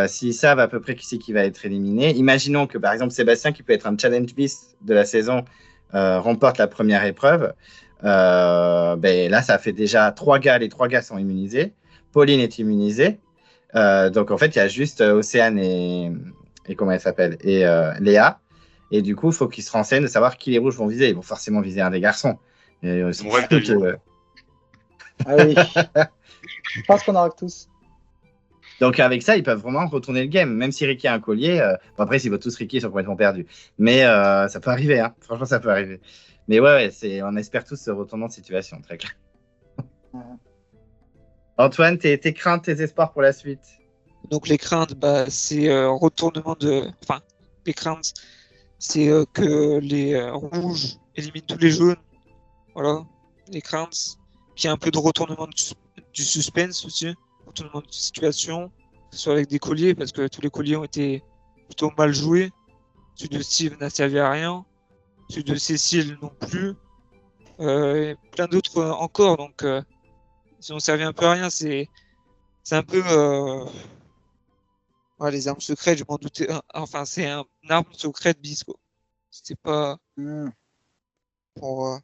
s'ils savent à peu près qui c'est qui va être éliminé, imaginons que par exemple Sébastien, qui peut être un challenge beast de la saison, remporte la première épreuve. Ben, là, ça fait déjà 3 gars, les 3 gars sont immunisés. Pauline est immunisée. Donc en fait, il y a juste Océane et comment elle s'appelle et Léa. Et du coup, il faut qu'ils se renseignent de savoir qui les rouges vont viser. Ils vont forcément viser un des garçons. Mon rêve de vie. Ah oui. Je pense qu'on aura que tous. Donc avec ça, ils peuvent vraiment retourner le game. Même si Ricky a un collier, bon, après, s'ils votent tous Ricky, ils sont complètement perdus. Mais ça peut arriver, hein. Franchement, ça peut arriver. Mais ouais, on espère tous ce retournement de situation, très clair. Antoine, tes craintes, tes espoirs pour la suite? Donc les craintes, bah, c'est retournement de... Enfin, les craintes, c'est que les rouges éliminent tous les jaunes. Voilà, les craintes. Qu'il y ait un peu de retournement du suspense aussi. Retournement de situation. Que ce soit avec des colliers, parce que tous les colliers ont été plutôt mal joués. Celui de Steve n'a servi à rien. Celui de Cécile non plus. Et plein d'autres encore, donc... ils ont servi un peu à rien, c'est un peu ouais, les armes secrètes, je m'en doutais. Enfin, c'est une arme secrète bis, quoi. C'était pas pour.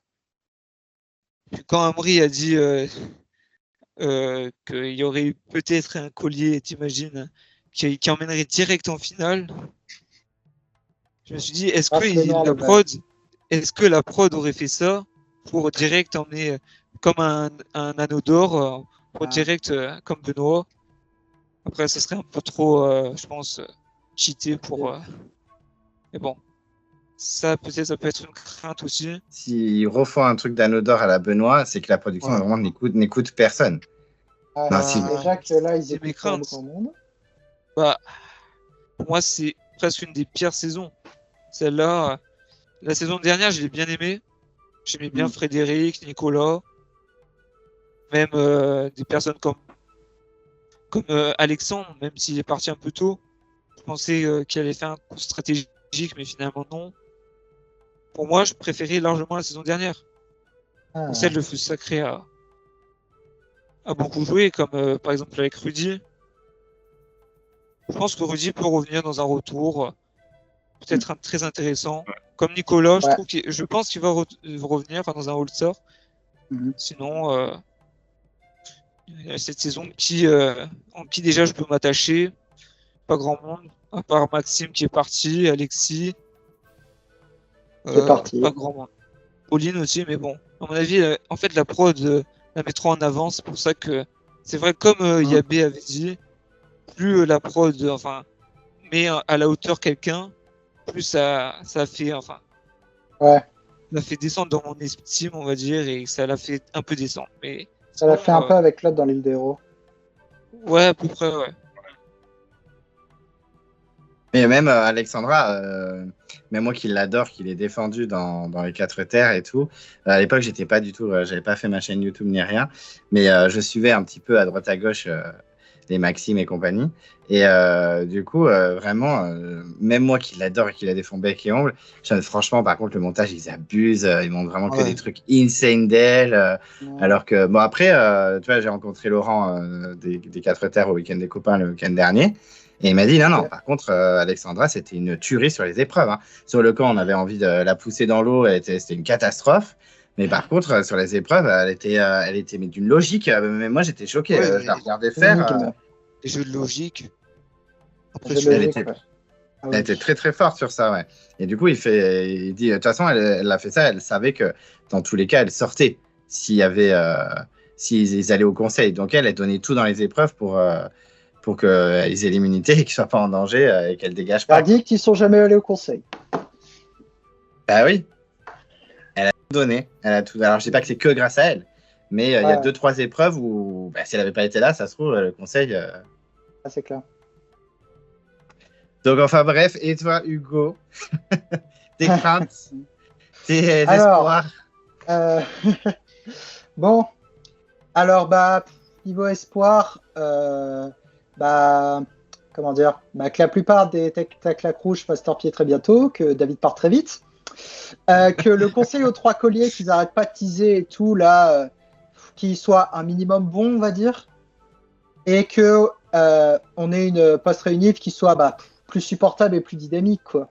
Puis quand Amri a dit qu'il y aurait eu peut-être un collier, t'imagines, qui emmènerait direct en finale, je me suis dit, est-ce que la prod aurait fait ça pour direct emmener comme un anneau d'or pour direct comme Benoît. Après, ça serait un peu trop, je pense, cheaté pour. Mais bon, ça peut-être ça peut être une crainte aussi. S'ils refont un truc d'anneau d'or à la Benoît, c'est que la production vraiment n'écoute personne. Déjà que là, ils écoutent pas grand monde. Bah, pour moi, c'est presque une des pires saisons. Celle-là, la saison dernière, je l'ai bien aimée. J'aimais bien Frédéric, Nicolas, même des personnes comme Alexandre, même s'il est parti un peu tôt. Je pensais qu'il allait faire un coup stratégique, mais finalement non. Pour moi, je préférais largement la saison dernière. Celle le feu sacré a beaucoup joué, comme par exemple avec Rudy. Je pense que Rudy peut revenir dans un retour, peut-être très intéressant. Comme Nicolas, je pense qu'il va revenir dans un All-Star. Sinon, cette saison en qui déjà je peux m'attacher. Pas grand monde, à part Maxime qui est parti, Alexis. C'est parti. Pas grand monde. Pauline aussi, mais bon. À mon avis, en fait, la prod la met trop en avant. C'est pour ça que c'est vrai, comme Yabé avait dit, plus la prod met à la hauteur quelqu'un, plus ça fait ça fait descendre dans mon estime, on va dire, et ça l'a fait un peu descendre. Mais ça l'a fait un peu avec Claude dans l'île des héros. Ouais, à peu près, ouais. Mais même Alexandra, même moi qui l'adore, qui l'ai défendu dans les 4 terres et tout, à l'époque, j'étais pas du tout, j'avais pas fait ma chaîne YouTube ni rien, mais je suivais un petit peu à droite à gauche les Maxime et compagnie. Et du coup, vraiment, même moi qui l'adore et qui la défend bec et ongle, franchement, par contre, le montage, ils abusent, ils montrent vraiment que des trucs insane d'elle. Alors que, bon, après, tu vois, j'ai rencontré Laurent des 4 terres au week-end des copains le week-end dernier. Et il m'a dit, non, par contre, Alexandra, c'était une tuerie sur les épreuves. Hein. Sur le camp, on avait envie de la pousser dans l'eau, c'était une catastrophe. Mais par contre, sur les épreuves, elle était mais d'une logique. Mais moi, j'étais choqué. Je la regardais faire. Les jeux de logique. Impressionnant. Elle était- Ah Elle était très très forte sur ça, ouais. Et du coup, il dit, de toute façon, elle a fait ça, elle savait que dans tous les cas, elle sortait s'il y avait, s'ils allaient au conseil. Donc elle donnait tout dans les épreuves pour qu'ils aient l'immunité et qu'ils ne soient pas en danger et qu'elle dégage pas. Verdict, ils sont jamais allés au conseil. Bah oui, elle a tout donné. Elle a tout... Alors je sais pas que c'est que grâce à elle, mais il y a 2-3 épreuves où si elle n'avait pas été là, ça se trouve, le conseil. Ah, c'est clair. Donc enfin bref, et toi Hugo, tes craintes, tes Alors, espoirs. Bon, alors niveau espoir, comment dire, que la plupart des Tac-Tac rouges fassent torpiller très bientôt, que David parte très vite, que le conseil aux 3 colliers qu'ils n'arrêtent pas de teaser et tout là, qu'il soit un minimum bon, on va dire, et que on ait une post-réunion qui soit plus supportable et plus dynamique, quoi.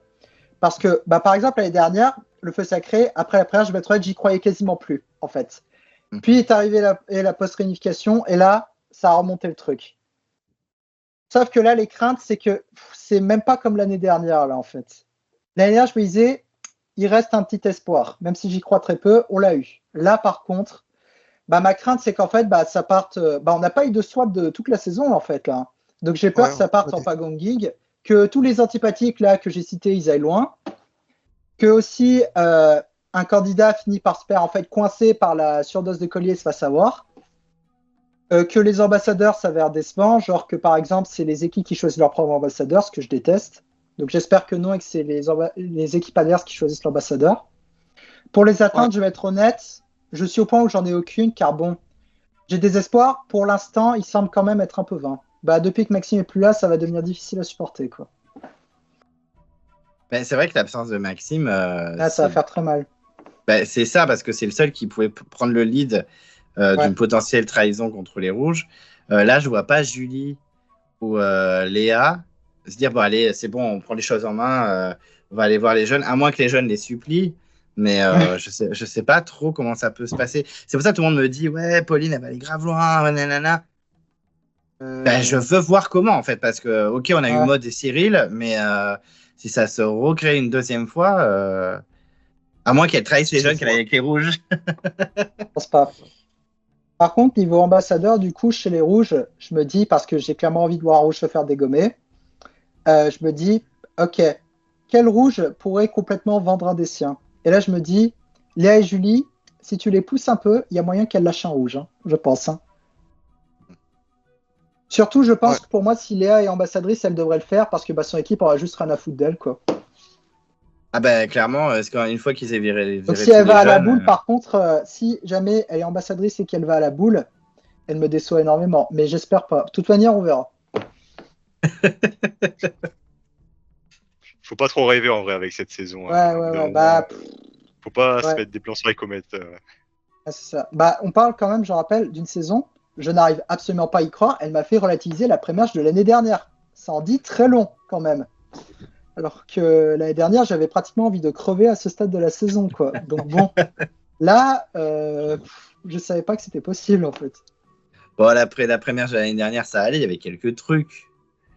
Parce que, par exemple, l'année dernière, le feu sacré, après la première, je vais être honnête, j'y croyais quasiment plus, en fait. Puis est arrivée la post-réunification, et là, ça a remonté le truc. Sauf que là, les craintes, c'est que c'est même pas comme l'année dernière, là, en fait. L'année dernière, je me disais, il reste un petit espoir, même si j'y crois très peu, on l'a eu. Là, par contre, ma crainte, c'est qu'en fait, ça parte. On n'a pas eu de swap de toute la saison, en fait, là. Donc, j'ai peur que ça parte en pagonging, que tous les antipathiques, là, que j'ai cités, ils aillent loin. Que aussi, un candidat finit par se faire, en fait, coincé par la surdose de collier, se fasse avoir. Que les ambassadeurs s'avèrent décevants, genre que, par exemple, c'est les équipes qui choisissent leur propre ambassadeur, ce que je déteste. Donc, j'espère que non et que c'est les équipes adverses qui choisissent l'ambassadeur. Pour les atteintes, je vais être honnête, je suis au point où j'en ai aucune, car bon, j'ai des espoirs. Pour l'instant, il semble quand même être un peu vain. Depuis que Maxime est plus là, ça va devenir difficile à supporter, quoi. C'est vrai que l'absence de Maxime, ça va faire très mal. C'est ça, parce que c'est le seul qui pouvait prendre le lead d'une potentielle trahison contre les Rouges. Là, je vois pas Julie ou Léa se dire, bon, allez, c'est bon, on prend les choses en main, on va aller voir les jeunes, à moins que les jeunes les supplient. Mais je sais pas trop comment ça peut se passer. C'est pour ça que tout le monde me dit, ouais, Pauline, elle va aller grave loin, nanana. Je veux voir comment, en fait, parce que, ok, on a eu Maud et Cyril, mais si ça se recrée une deuxième fois, à moins qu'elle trahisse les jeunes qu'elle aille avec les Rouges. Je pense pas. Par contre, niveau ambassadeur, du coup, chez les Rouges, je me dis, parce que j'ai clairement envie de voir un Rouge se faire dégommer, je me dis, ok, quel Rouge pourrait complètement vendre un des siens? Et là, je me dis, Léa et Julie, si tu les pousses un peu, il y a moyen qu'elles lâchent un Rouge, hein, je pense. Hein. Surtout, je pense que pour moi, si Léa est ambassadrice, elle devrait le faire parce que son équipe aura juste rien à foutre d'elle, quoi. Ah clairement, une fois qu'ils aient viré donc si elle va à la boule, par contre, si jamais elle est ambassadrice et qu'elle va à la boule, elle me déçoit énormément. Mais j'espère pas. De toute manière, on verra. Faut pas trop rêver en vrai avec cette saison. Faut pas se mettre des plans sur les comètes. C'est ça. On parle quand même, je rappelle, d'une saison. Je n'arrive absolument pas à y croire. Elle m'a fait relativiser la première de l'année dernière. Ça en dit très long quand même. Alors que l'année dernière, j'avais pratiquement envie de crever à ce stade de la saison, quoi. Donc bon, là, je savais pas que c'était possible, en fait. Bon, après la première de l'année dernière, ça allait, il y avait quelques trucs.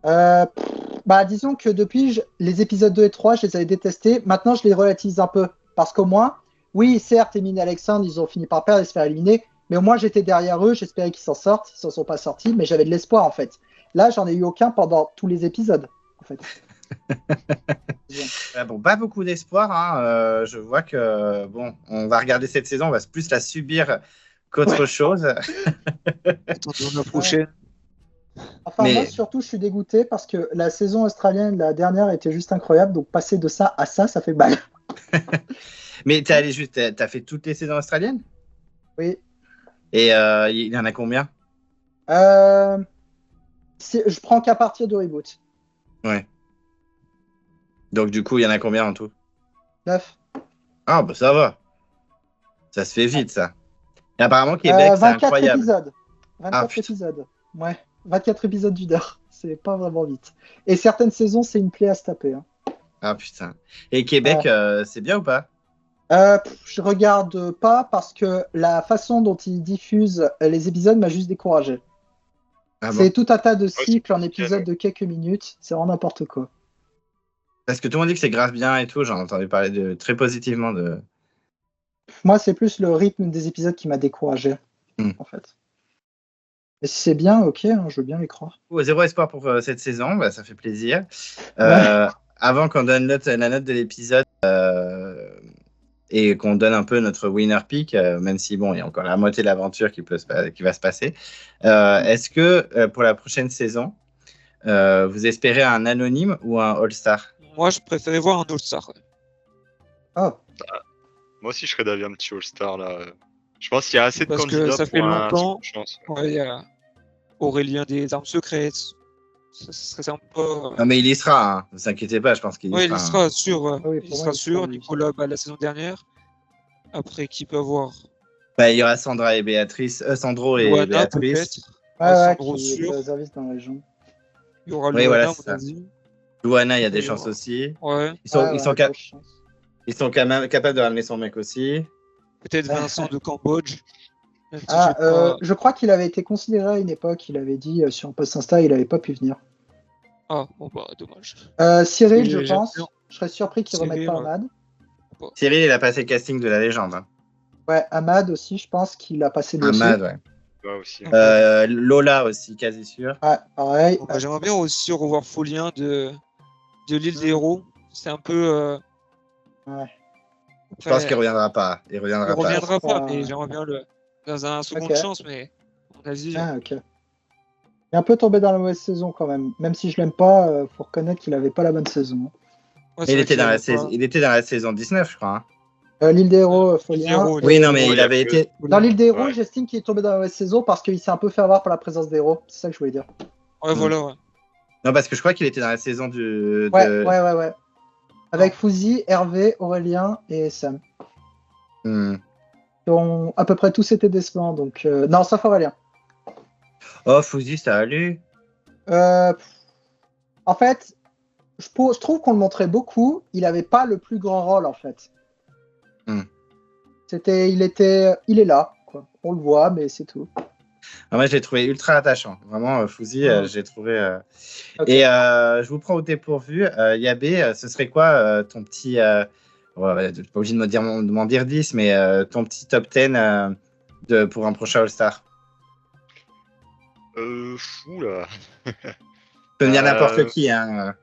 Disons que depuis les épisodes 2 et 3, je les avais détestés. Maintenant, je les relativise un peu. Parce qu'au moins, oui, certes, Émile et Alexandre, ils ont fini par perdre et se faire éliminer. Mais au moins, j'étais derrière eux, j'espérais qu'ils s'en sortent. Ils s'en sont pas sortis, mais j'avais de l'espoir, en fait. Là, j'en ai eu aucun pendant tous les épisodes, en fait. Pas beaucoup d'espoir. Hein. Je vois que on va regarder cette saison, on va plus la subir qu'autre chose. Attendons la prochaine. Moi, surtout, je suis dégoûté parce que la saison australienne, la dernière, était juste incroyable. Donc, passer de ça à ça, ça fait mal. Mais t'as fait toutes les saisons australiennes? Oui. Et il y en a combien? Je prends qu'à partir de reboot. Ouais. Donc, du coup, il y en a combien en tout? 9. Ah, ça va. Ça se fait vite, ça. Et apparemment, Québec, c'est incroyable. Épisodes. 24 épisodes. Ouais. 24 épisodes d'une heure. C'est pas vraiment vite. Et certaines saisons, c'est une plaie à se taper. Hein. Ah, putain. Et Québec, c'est bien ou pas? Je regarde pas parce que la façon dont ils diffusent les épisodes m'a juste découragé. Ah bon. C'est tout un tas de c'est cycles en compliqué, épisodes ouais. de quelques minutes. C'est vraiment n'importe quoi. Parce que tout le monde dit que c'est grave bien et tout. J'en ai entendu parler très positivement de. Moi, c'est plus le rythme des épisodes qui m'a découragé, en fait. Et si c'est bien, ok, hein, je veux bien y croire. Zéro espoir pour cette saison, bah, ça fait plaisir. Ouais. Avant qu'on donne la note de l'épisode et qu'on donne un peu notre winner pick, même si bon, il y a encore la moitié de l'aventure qui va se passer. Est-ce que pour la prochaine saison, vous espérez un anonyme ou un All-Star? Moi, je préférais voir un All-Star. Ouais. Oh, Moi aussi, je serais d'avis un petit All-Star là. Je pense qu'il y a assez de Parce que candidats ça fait pour un longtemps. chance. Ouais, il y a Aurélien des armes secrètes. Ça serait sympa. Non, mais il y sera, hein. Ne vous inquiétez pas, je pense qu'il y Ouais, sera. il sera sûr. Ouais. Ah oui, Il pour moi, sera il sûr. sera, lui. Nicolas, la saison dernière. Après, qui peut avoir Bah, il y aura Sandra et Béatrice, Sandro et Luana, Béatrice. peut-être. Ouais, Sandro, qui sûr. réserviste dans la région. Il y aura Oui, Luana, voilà, à c'est mon ça. avis. Luana, il y a des Il y chances aura- aussi. Ouais. Ils sont, Ouais, ils sont, ouais, cap- grosse chance. ils sont quand même capables de ramener son mec aussi. Peut-être Vincent de Cambodge. Même si Ah, j'ai pas... je crois qu'il avait été considéré à une époque. Il avait dit sur un post Insta, il n'avait pas pu venir. Ah, bon bah, dommage. Cyril, Oui, je j'aime pense. bien. Je serais surpris qu'il ne remette Cyril, pas ouais. Ahmad. Cyril, il a passé le casting de la légende. Hein. Ouais, Ahmad aussi, je pense qu'il a passé lui aussi. Ahmad, ouais. Ouais, aussi. Lola aussi, quasi sûr. Ouais, pareil. Bon, bah, j'aimerais bien aussi revoir Folien de l'île des héros. C'est un peu. Ouais. Je pense Après, qu'il reviendra pas. Il il reviendra pas. reviendra pas, pas. mais j'aimerais bien le dans un second Ok. chance, mais à mon avis. Ah, ok. Il est un peu tombé dans la mauvaise saison quand même. Même si je l'aime pas, faut reconnaître qu'il avait pas la bonne saison. Ouais, Mais c'est il vrai était qu'il dans la avait saison, pas- il était dans la saison 19, je crois. Hein. L'île des héros, L'île des Folien. héros, Oui, non, l'île mais des il Ouais, avait il y a été. héros. Dans l'île des héros, Ouais. j'estime qu'il est tombé dans la mauvaise saison parce qu'il s'est un peu fait avoir par la présence des héros. C'est ça que je voulais dire. Ouais, voilà, ouais. Non, parce que je crois qu'il était dans la saison Ouais. Avec Fouzi, Hervé, Aurélien et Sam. Hmm. Dont à peu près tous étaient décevants. Donc, non, sauf Aurélien. Oh, Fouzi, ça a lu. En fait, je trouve qu'on le montrait beaucoup. Il n'avait pas le plus grand rôle, en fait. Il est là, quoi. On le voit, mais c'est tout. Non, moi, je l'ai trouvé ultra attachant. Vraiment, Fouzi, j'ai trouvé. Ok. Et je vous prends au dépourvu. Yabé, ce serait quoi ton petit. Ouais, tu n'es pas obligé de m'en dire 10, mais ton petit top 10 pour un prochain All-Star. Fou là. Tu peux me dire n'importe qui. Hein.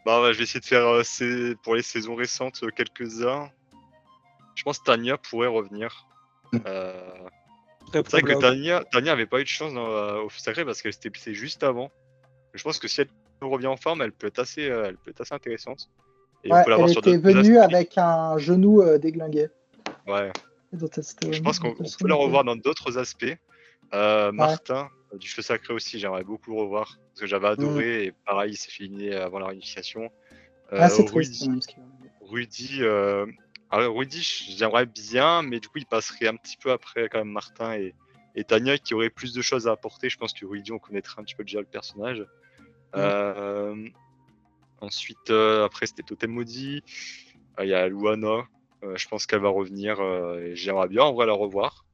Bah ouais, je vais essayer de faire pour les saisons récentes quelques-uns. Je pense que Tania pourrait revenir. Très C'est vrai que probable. Tania avait pas eu de chance au Feu Sacré parce qu'elle s'était blessée juste avant. Je pense que si elle revient en forme, elle peut être assez intéressante. Et on Ouais, peut l'avoir elle sur était d'autres venue aspects. avec un genou déglingué. Ouais. Et donc, c'était Je vraiment pense qu'on impressionnant. peut la revoir dans d'autres aspects. Martin, du Feu Sacré aussi, j'aimerais beaucoup le revoir. Parce que j'avais adoré. Et pareil, il s'est fait éliminer avant la réunification. Ah, c'est triste. Quand même, ce qu'il a dit. Rudy, j'aimerais bien, mais du coup, il passerait un petit peu après quand même Martin et Tania qui aurait plus de choses à apporter. Je pense que Rudy, on connaîtrait un petit peu déjà le personnage. Ensuite, après, c'était Totem Maudit. Il y a Luana. Je pense qu'elle va revenir. Et j'aimerais bien en vrai la revoir.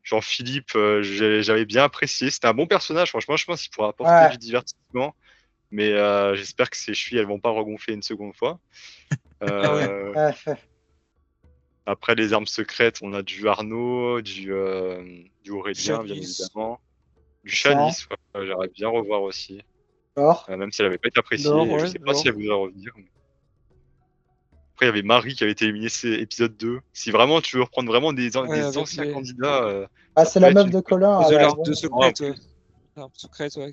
Jean-Philippe, j'avais bien apprécié. C'était un bon personnage. Franchement, je pense qu'il pourrait apporter du divertissement. Mais j'espère que ses chevilles elles vont pas regonfler une seconde fois. Après les armes secrètes, on a du Arnaud, du Aurélien bien évidemment, du Chalice, j'aimerais bien revoir aussi. Même si elle avait pas été appréciée, je sais pas si elle voudrait revenir. Après il y avait Marie qui avait été éliminée épisode 2. Si vraiment tu veux reprendre vraiment des anciens candidats. C'est la meuf de Colin. De l'arme de secrète, l'arme secrète, ouais.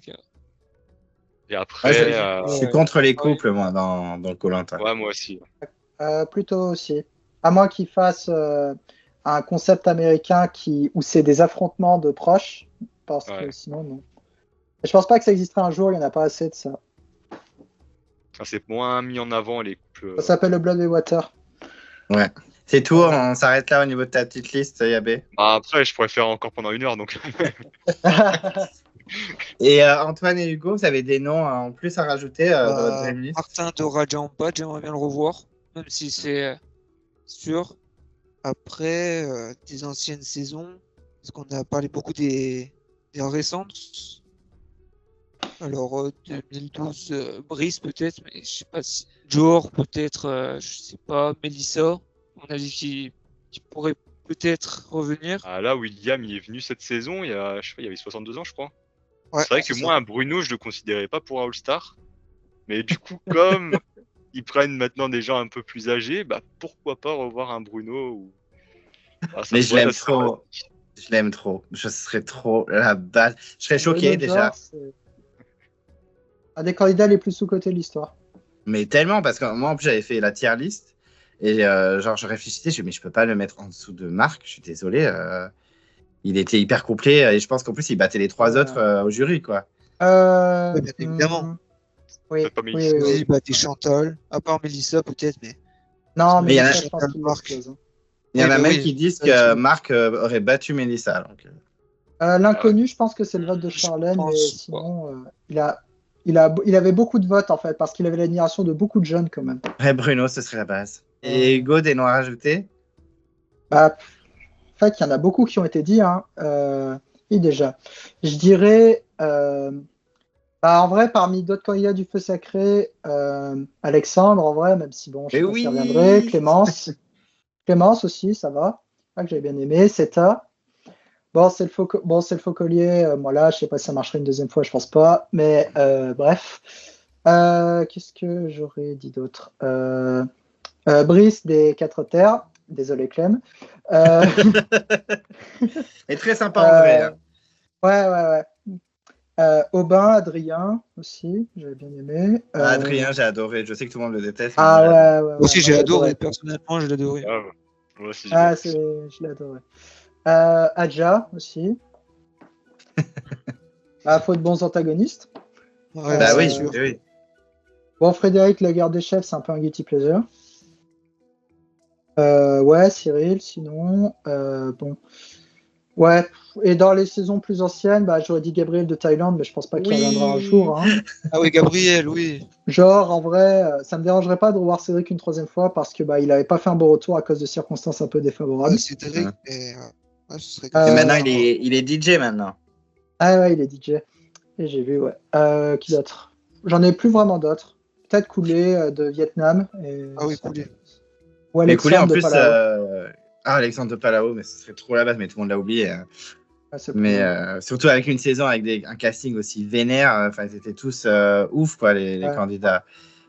Et après. Je suis contre les couples, moi, dans Koh-Lanta. Ouais, moi aussi. Plutôt aussi. À moins qu'ils fassent un concept américain où c'est des affrontements de proches. Parce que sinon, non. Et je pense pas que ça existerait un jour, il n'y en a pas assez de ça. Enfin, c'est moins mis en avant les couples. Ça s'appelle le Blood and Water. Ouais. C'est tout, on s'arrête là au niveau de ta petite liste, Yabé. Après, je pourrais faire encore pendant 1 heure, donc. Et Antoine et Hugo, vous avez des noms en plus à rajouter dans votre liste? Martin de Rajampa, j'aimerais bien le revoir, même si c'est sûr. Après, des anciennes saisons, Parce qu'on a parlé beaucoup des récentes. Alors, 2012, Brice peut-être, mais je sais pas si. Jor peut-être, je sais pas. Melissa, à mon avis, qui pourrait peut-être revenir. Ah, là, William, il est venu cette saison, je sais pas, il avait 62 ans, je crois. Ouais, C'est vrai que ça. moi, un Bruno, je le considérais pas pour un All-Star. Mais du coup, comme ils prennent maintenant des gens un peu plus âgés, bah pourquoi pas revoir un Bruno ou... Ah, ça Mais je pourrait l'aime être sympathique. trop. Je l'aime trop. Je serais trop la base. Je serais choqué Bruno déjà. Jor, c'est un des candidats les plus sous-cotés de l'histoire. Mais tellement, parce que moi, en plus, j'avais fait la tier list. Et genre, je réfléchissais, mais je peux pas le mettre en dessous de Marc. Je suis désolé. Il était hyper complet. Et je pense qu'en plus, il battait les 3 autres au jury, quoi. Ouais, bien évidemment. Oui, Pas oui, Mélissa. oui, oui. Oui, bah, des Chantal, à part Melissa peut-être, mais. Non, Mais mais il y en a- ça, je pense qu'il Marc. l'explose. Il y en Oui, a bah même oui, qui disent ça, que je- Marc aurait battu Mélissa. Donc, L'inconnu, je pense que c'est le vote de Je Charlène, mais pense sinon, il avait beaucoup de votes en fait, parce qu'il avait l'admiration de beaucoup de jeunes quand même. ouais, Bruno, ce serait la base. Et Hugo, des noms à rajouter? Bah, en fait, il y en a beaucoup qui ont été dit. Hein. Et déjà, je dirais, bah, en vrai, parmi d'autres candidats du feu sacré, Alexandre, en vrai, même si bon, je sais Mais pas s'il oui! reviendrait. Clémence aussi, ça va. Ah, que j'avais bien aimé. Seta. Bon, c'est le faux collier. Moi là, je sais pas si ça marcherait une deuxième fois, je pense pas. Mais bref. Qu'est-ce que j'aurais dit d'autre Brice des Quatre Terres. Désolé, Clem. Euh, Et très sympa en vrai. Hein. Ouais. Aubin, Adrien aussi, j'avais bien aimé. Adrien, j'ai adoré. Je sais que tout le monde le déteste. Mais Ah moi, j'adore. ouais. Moi aussi, Moi, j'ai je adoré. l'adorais. Personnellement, je l'ai adoré. Ah, moi aussi, je Ah, l'ai. je l'adorais. Adja aussi. Ah, faut de bons antagonistes. Ouais, Bah c'est oui, sûr. oui. Bon, Frédéric, la guerre des chefs, c'est un peu un guilty pleasure. Ouais, Cyril, sinon. Bon. Ouais, et dans les saisons plus anciennes, bah, j'aurais dit Gabriel de Thaïlande, mais je pense pas qu'il reviendra un jour. Hein. Ah oui, Gabriel, oui. Genre, en vrai, ça me dérangerait pas de revoir Cédric une troisième fois parce que bah, il avait pas fait un bon retour à cause de circonstances un peu défavorables. Ouais, c'est Derek. Ouais. Et, ouais, ce serait Et Euh, maintenant, il est DJ maintenant. Ah ouais, il est DJ. Et j'ai vu, ouais. Qui d'autre? J'en ai plus vraiment d'autres. Peut-être Coulé de Vietnam. Et... Ah oui, cool. Ou Mais Coulé, en Alexandre de plus, Palau. Alexandre de Palao, mais ce serait trop la base, mais tout le monde l'a oublié. Hein. Ah, c'est Mais pas- surtout avec une saison avec un casting aussi vénère, enfin, ils étaient tous ouf, quoi, les Ouais. candidats.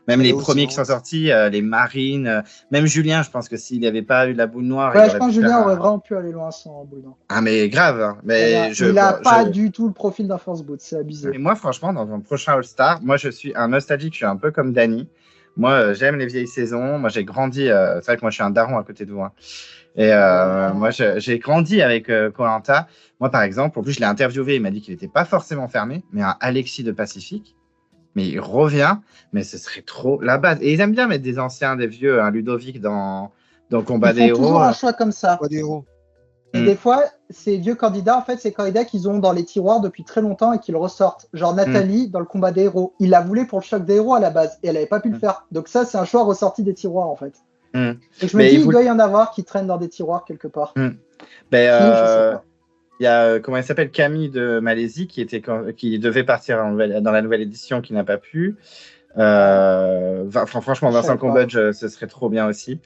Même Ouais, les aussi, premiers qui ouais. sont sortis, les Marines, même Julien, je pense que s'il n'avait pas eu la boule noire, il Ouais, je aurait pense pu que faire Julien aurait un... vraiment pu aller loin sans Bouillon. Ah, mais grave, hein. Mais Il a pas du tout le profil d'un Force Boot, c'est abusé. Et moi, franchement, dans un prochain All-Star, moi, je suis un nostalgique, je suis un peu comme Dany. Moi, j'aime les vieilles saisons. Moi, j'ai grandi. C'est vrai que moi, je suis un daron à côté de vous. Hein. Et moi, j'ai grandi avec koh. Moi, par exemple, en plus, je l'ai interviewé. Il m'a dit qu'il n'était pas forcément fermé, mais un Alexis de Pacifique. Mais il revient. Mais ce serait trop la base. Et ils aiment bien mettre des anciens, des vieux, un Ludovic dans Combat Ils des font toujours héros. un choix comme ça. Pas des héros. Et des fois, ces vieux candidats, en fait, c'est candidats qu'ils ont dans les tiroirs depuis très longtemps et qu'ils ressortent. Genre Nathalie dans le combat des héros. Il la voulait pour le choc des héros à la base et elle n'avait pas pu le faire. Donc ça, c'est un choix ressorti des tiroirs, en fait. Et je me dis, il doit y en avoir qui traînent dans des tiroirs quelque part. Ben, Je sais pas. il y a, comment elle s'appelle, Camille de Malaisie, qui devait partir dans la nouvelle édition, qui n'a pas pu. Franchement, Je Vincent savais pas. Cambodge, ce serait trop bien aussi.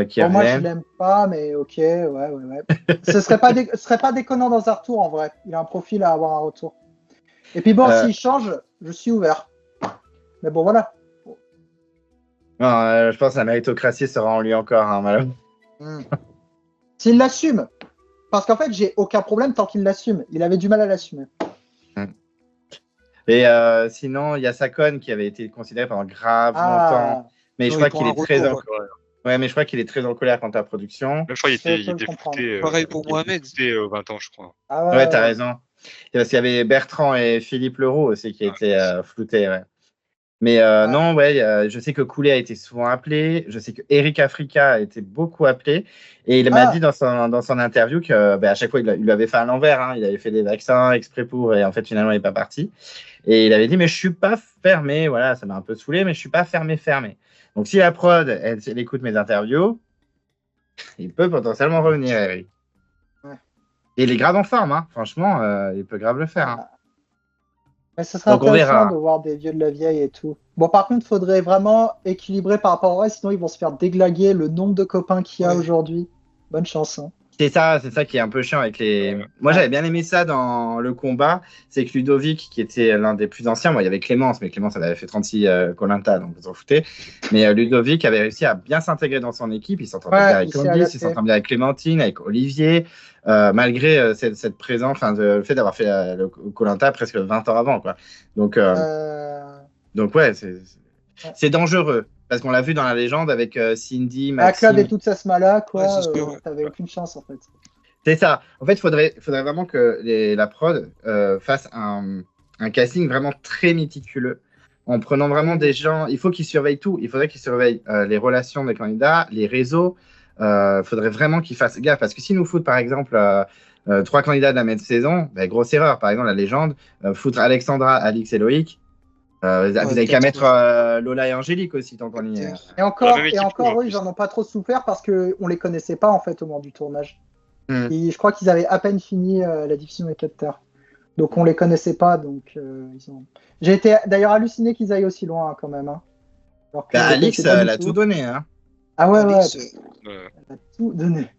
Qui Bon, moi, je revienne. l'aime pas, mais ok, ouais. Ce serait pas déconnant dans un retour, en vrai. Il a un profil à avoir un retour. Et puis bon, s'il change, je suis ouvert. Mais bon, voilà. Non, je pense que la méritocratie sera en lui encore, hein, malheureusement. S'il l'assume. Parce qu'en fait, j'ai aucun problème tant qu'il l'assume. Il avait du mal à l'assumer. Et sinon, il y a Sakon qui avait été considéré pendant grave longtemps. Mais je crois qu'il est très en colère. Ouais, mais je crois qu'il est très en colère quant à la production. Je crois qu'il était fouté. Pareil pour Mohamed. C'était 20 ans, je crois. Ah ouais, t'as raison. Parce qu'il y avait Bertrand et Philippe Leroux aussi qui étaient floutés. Ouais. Mais non, ouais, je sais que Coulé a été souvent appelé. Je sais que Eric Africa a été beaucoup appelé. Et il m'a dit dans son interview que à chaque fois, il lui avait fait à l'envers. Hein, il avait fait des vaccins exprès pour. Et en fait, finalement, il n'est pas parti. Et il avait dit, mais je suis pas fermé. Voilà, ça m'a un peu saoulé, mais je suis pas fermé. Donc, si la prod, elle écoute mes interviews, il peut potentiellement revenir, Eric. Ouais. Et il est grave en forme, hein. Franchement, il peut grave le faire. Hein. Mais ce serait Donc, on intéressant verra. de voir des vieux de la vieille et tout. Bon, par contre, il faudrait vraiment équilibrer par rapport au reste, sinon ils vont se faire déglaguer le nombre de copains qu'il y a Ouais. aujourd'hui. Bonne chance. Hein. C'est ça qui est un peu chiant avec les. Moi, j'avais bien aimé ça dans le combat. C'est que Ludovic, qui était l'un des plus anciens, moi, il y avait Clémence, mais Clémence, elle avait fait 36 Koh-Lanta, donc vous en foutez. Mais Ludovic avait réussi à bien s'intégrer dans son équipe. Il s'entendait bien avec il s'est Candice, adapté. il s'entendait bien avec Clémentine, avec Olivier, malgré cette présence, enfin, le fait d'avoir fait le Koh-Lanta presque 20 ans avant, quoi. Donc ouais, c'est dangereux. Parce qu'on l'a vu dans la légende avec Cindy, Claude et Maxime. toute sa smala, quoi, Ouais, c'est sûr, ouais. t'avais aucune chance en fait. C'est ça. En fait, faudrait vraiment que la prod fasse un casting vraiment très méticuleux, en prenant vraiment des gens. Il faut qu'ils surveillent tout. Il faudrait qu'ils surveillent les relations des candidats, les réseaux. Il faudrait vraiment qu'ils fassent gaffe. Parce que s'ils nous foutent, par exemple, 3 candidats de la même saison, ben, grosse erreur. Par exemple, la légende, foutre Alexandra, Alix et Loïc. Vous avez qu'à mettre Lola et Angélique aussi, tant qu'on y est. Et encore, même équipe, en eux, plus. ils en ont pas trop souffert parce qu'on les connaissait pas en fait au moment du tournage. Mm. Et je crois qu'ils avaient à peine fini la diffusion des capteurs. Donc on les connaissait pas. Donc j'ai été d'ailleurs halluciné qu'ils aillent aussi loin hein, quand même. Hein. Alors que Bah, je les Alix, connaissais pas elle a du tout donné. Hein. Ah ouais, Alix, elle a tout donné.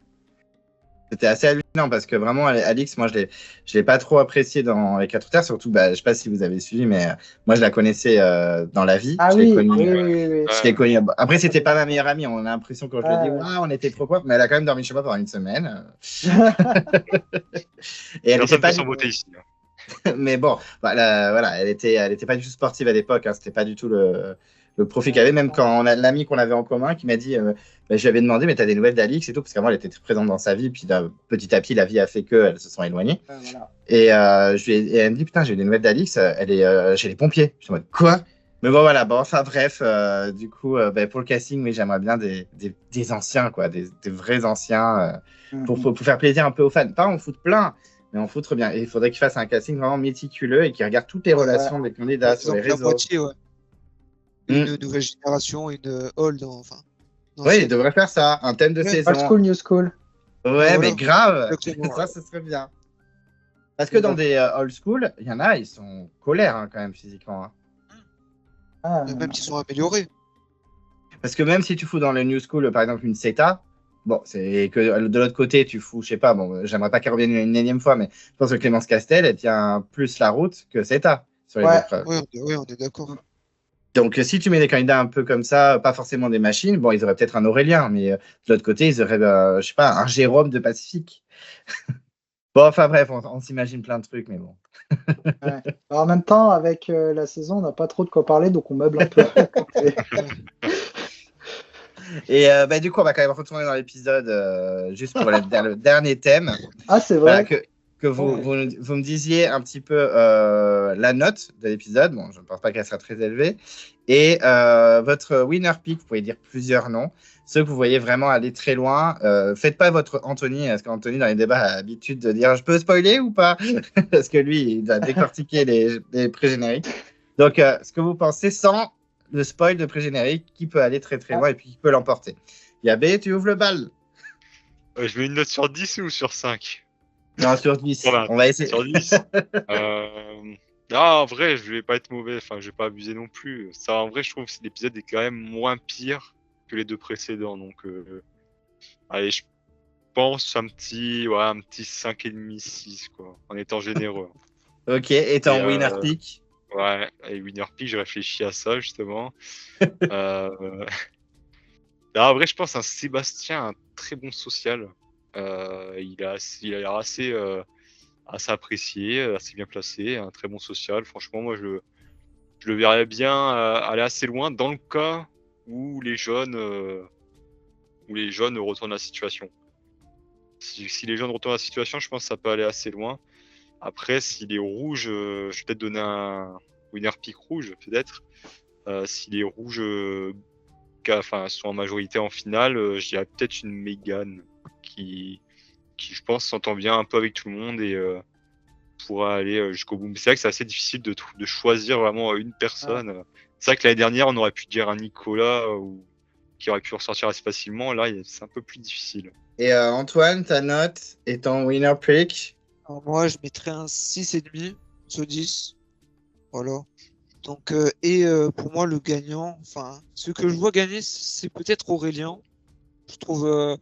C'était assez hallucinant parce que vraiment, Alix, moi, je l'ai pas trop apprécié dans les 4 terres. Surtout, bah, je sais pas si vous avez suivi, mais moi, je la connaissais dans la vie. Ah Je l'ai oui, connue, oui. je l'ai connue. Après, c'était pas ma meilleure amie. On a l'impression quand je le dis, Ouais. waouh, on était trop quoi. Mais elle a quand même dormi chez moi pendant une semaine. Et elle Personne était peut pas. s'en beauté ici. Hein. Mais bon, voilà, elle était pas du tout sportive à l'époque. Hein, c'était pas du tout le profil qu'elle avait. Même quand on a l'ami qu'on avait en commun qui m'a dit, je lui avais demandé, mais t'as des nouvelles d'Alix et tout, parce qu'avant elle était très présente dans sa vie. Puis petit à petit, la vie a fait qu'elles se sont éloignées. Voilà. Et elle me dit, putain, j'ai eu des nouvelles d'Alix. Elle est chez les pompiers. Je suis en mode quoi? Mais bon, voilà. Bon, enfin bref, du coup, pour le casting, oui, j'aimerais bien des anciens, quoi, des vrais anciens, pour faire plaisir un peu aux fans. Pas en foutre plein. Mais on foutre bien. Et il faudrait qu'il fasse un casting vraiment méticuleux et qu'il regarde toutes les relations des candidats sur les la réseaux. moitié, ouais. Une nouvelle génération, une old, enfin. Oui, il devrait faire ça, un thème de saison. Old school, new school. Ouais, Voilà. mais grave, Exactement. ça, ce serait bien. Parce que dans des old school, il y en a, ils sont colères hein, quand même physiquement. Hein. Ah, Même s'ils sont améliorés. Parce que même si tu fous dans le new school, par exemple, une CETA, bon, c'est que de l'autre côté, tu fous, je sais pas, bon, j'aimerais pas qu'elle revienne une énième fois, mais je pense que Clémence Castel, elle tient plus la route que CETA sur les épreuves. Oui, on est d'accord. Donc, si tu mets des candidats un peu comme ça, pas forcément des machines, bon, ils auraient peut-être un Aurélien, mais de l'autre côté, ils auraient, je sais pas, un Jérôme de Pacifique. Bon, enfin bref, on s'imagine plein de trucs, mais bon. Ouais. Alors, en même temps, avec la saison, on n'a pas trop de quoi parler, donc on meuble un peu. Et du coup, on va quand même retourner dans l'épisode juste pour le dernier thème. Ah, c'est vrai. Voilà, que vous me disiez un petit peu la note de l'épisode. Bon, je ne pense pas qu'elle sera très élevée. Et votre winner pick, vous pouvez dire plusieurs noms. Ceux que vous voyez vraiment aller très loin. Faites pas votre Anthony, parce qu'Anthony, dans les débats, a l'habitude de dire je peux spoiler ou pas? Parce que lui, il va décortiquer les pré-génériques. Donc, ce que vous pensez sans le spoil de pré-générique, qui peut aller très très loin et puis qui peut l'emporter. Yabé, tu ouvres le bal. Je mets une note sur 10 ou sur 5? Non, sur 10. Voilà, on va essayer. Sur 10. En vrai, je vais pas être mauvais. Enfin, je vais pas abuser non plus. Ça, en vrai, je trouve que l'épisode est quand même moins pire que les deux précédents. Donc, allez, je pense un petit 5,5, 6, quoi. En étant généreux. Ok, et ton winner pick? Ouais, et winner pick, j'ai réfléchi à ça, justement. En vrai, je pense un Sébastien, un très bon social. Il a l'air assez apprécié, assez bien placé, un très bon social. Franchement, moi, je le verrais bien aller assez loin dans le cas où les jeunes retournent la situation. Si les jeunes retournent la situation, je pense que ça peut aller assez loin. Après, s'il est rouge, je vais peut-être donner un winner pick rouge, peut-être. S'il est rouge, sont en majorité en finale, je dirais peut-être une Mégane qui, je pense, s'entend bien un peu avec tout le monde et pourra aller jusqu'au bout. Mais c'est vrai que c'est assez difficile de choisir vraiment une personne. C'est vrai que l'année dernière, on aurait pu dire un Nicolas ou qui aurait pu ressortir assez facilement. Là, c'est un peu plus difficile. Et Antoine, ta note et ton winner pick? Alors moi, je mettrais un 6,5 sur 10. Voilà. Donc, pour moi, le gagnant, enfin, ce que je vois gagner, c'est peut-être Aurélien. Je trouve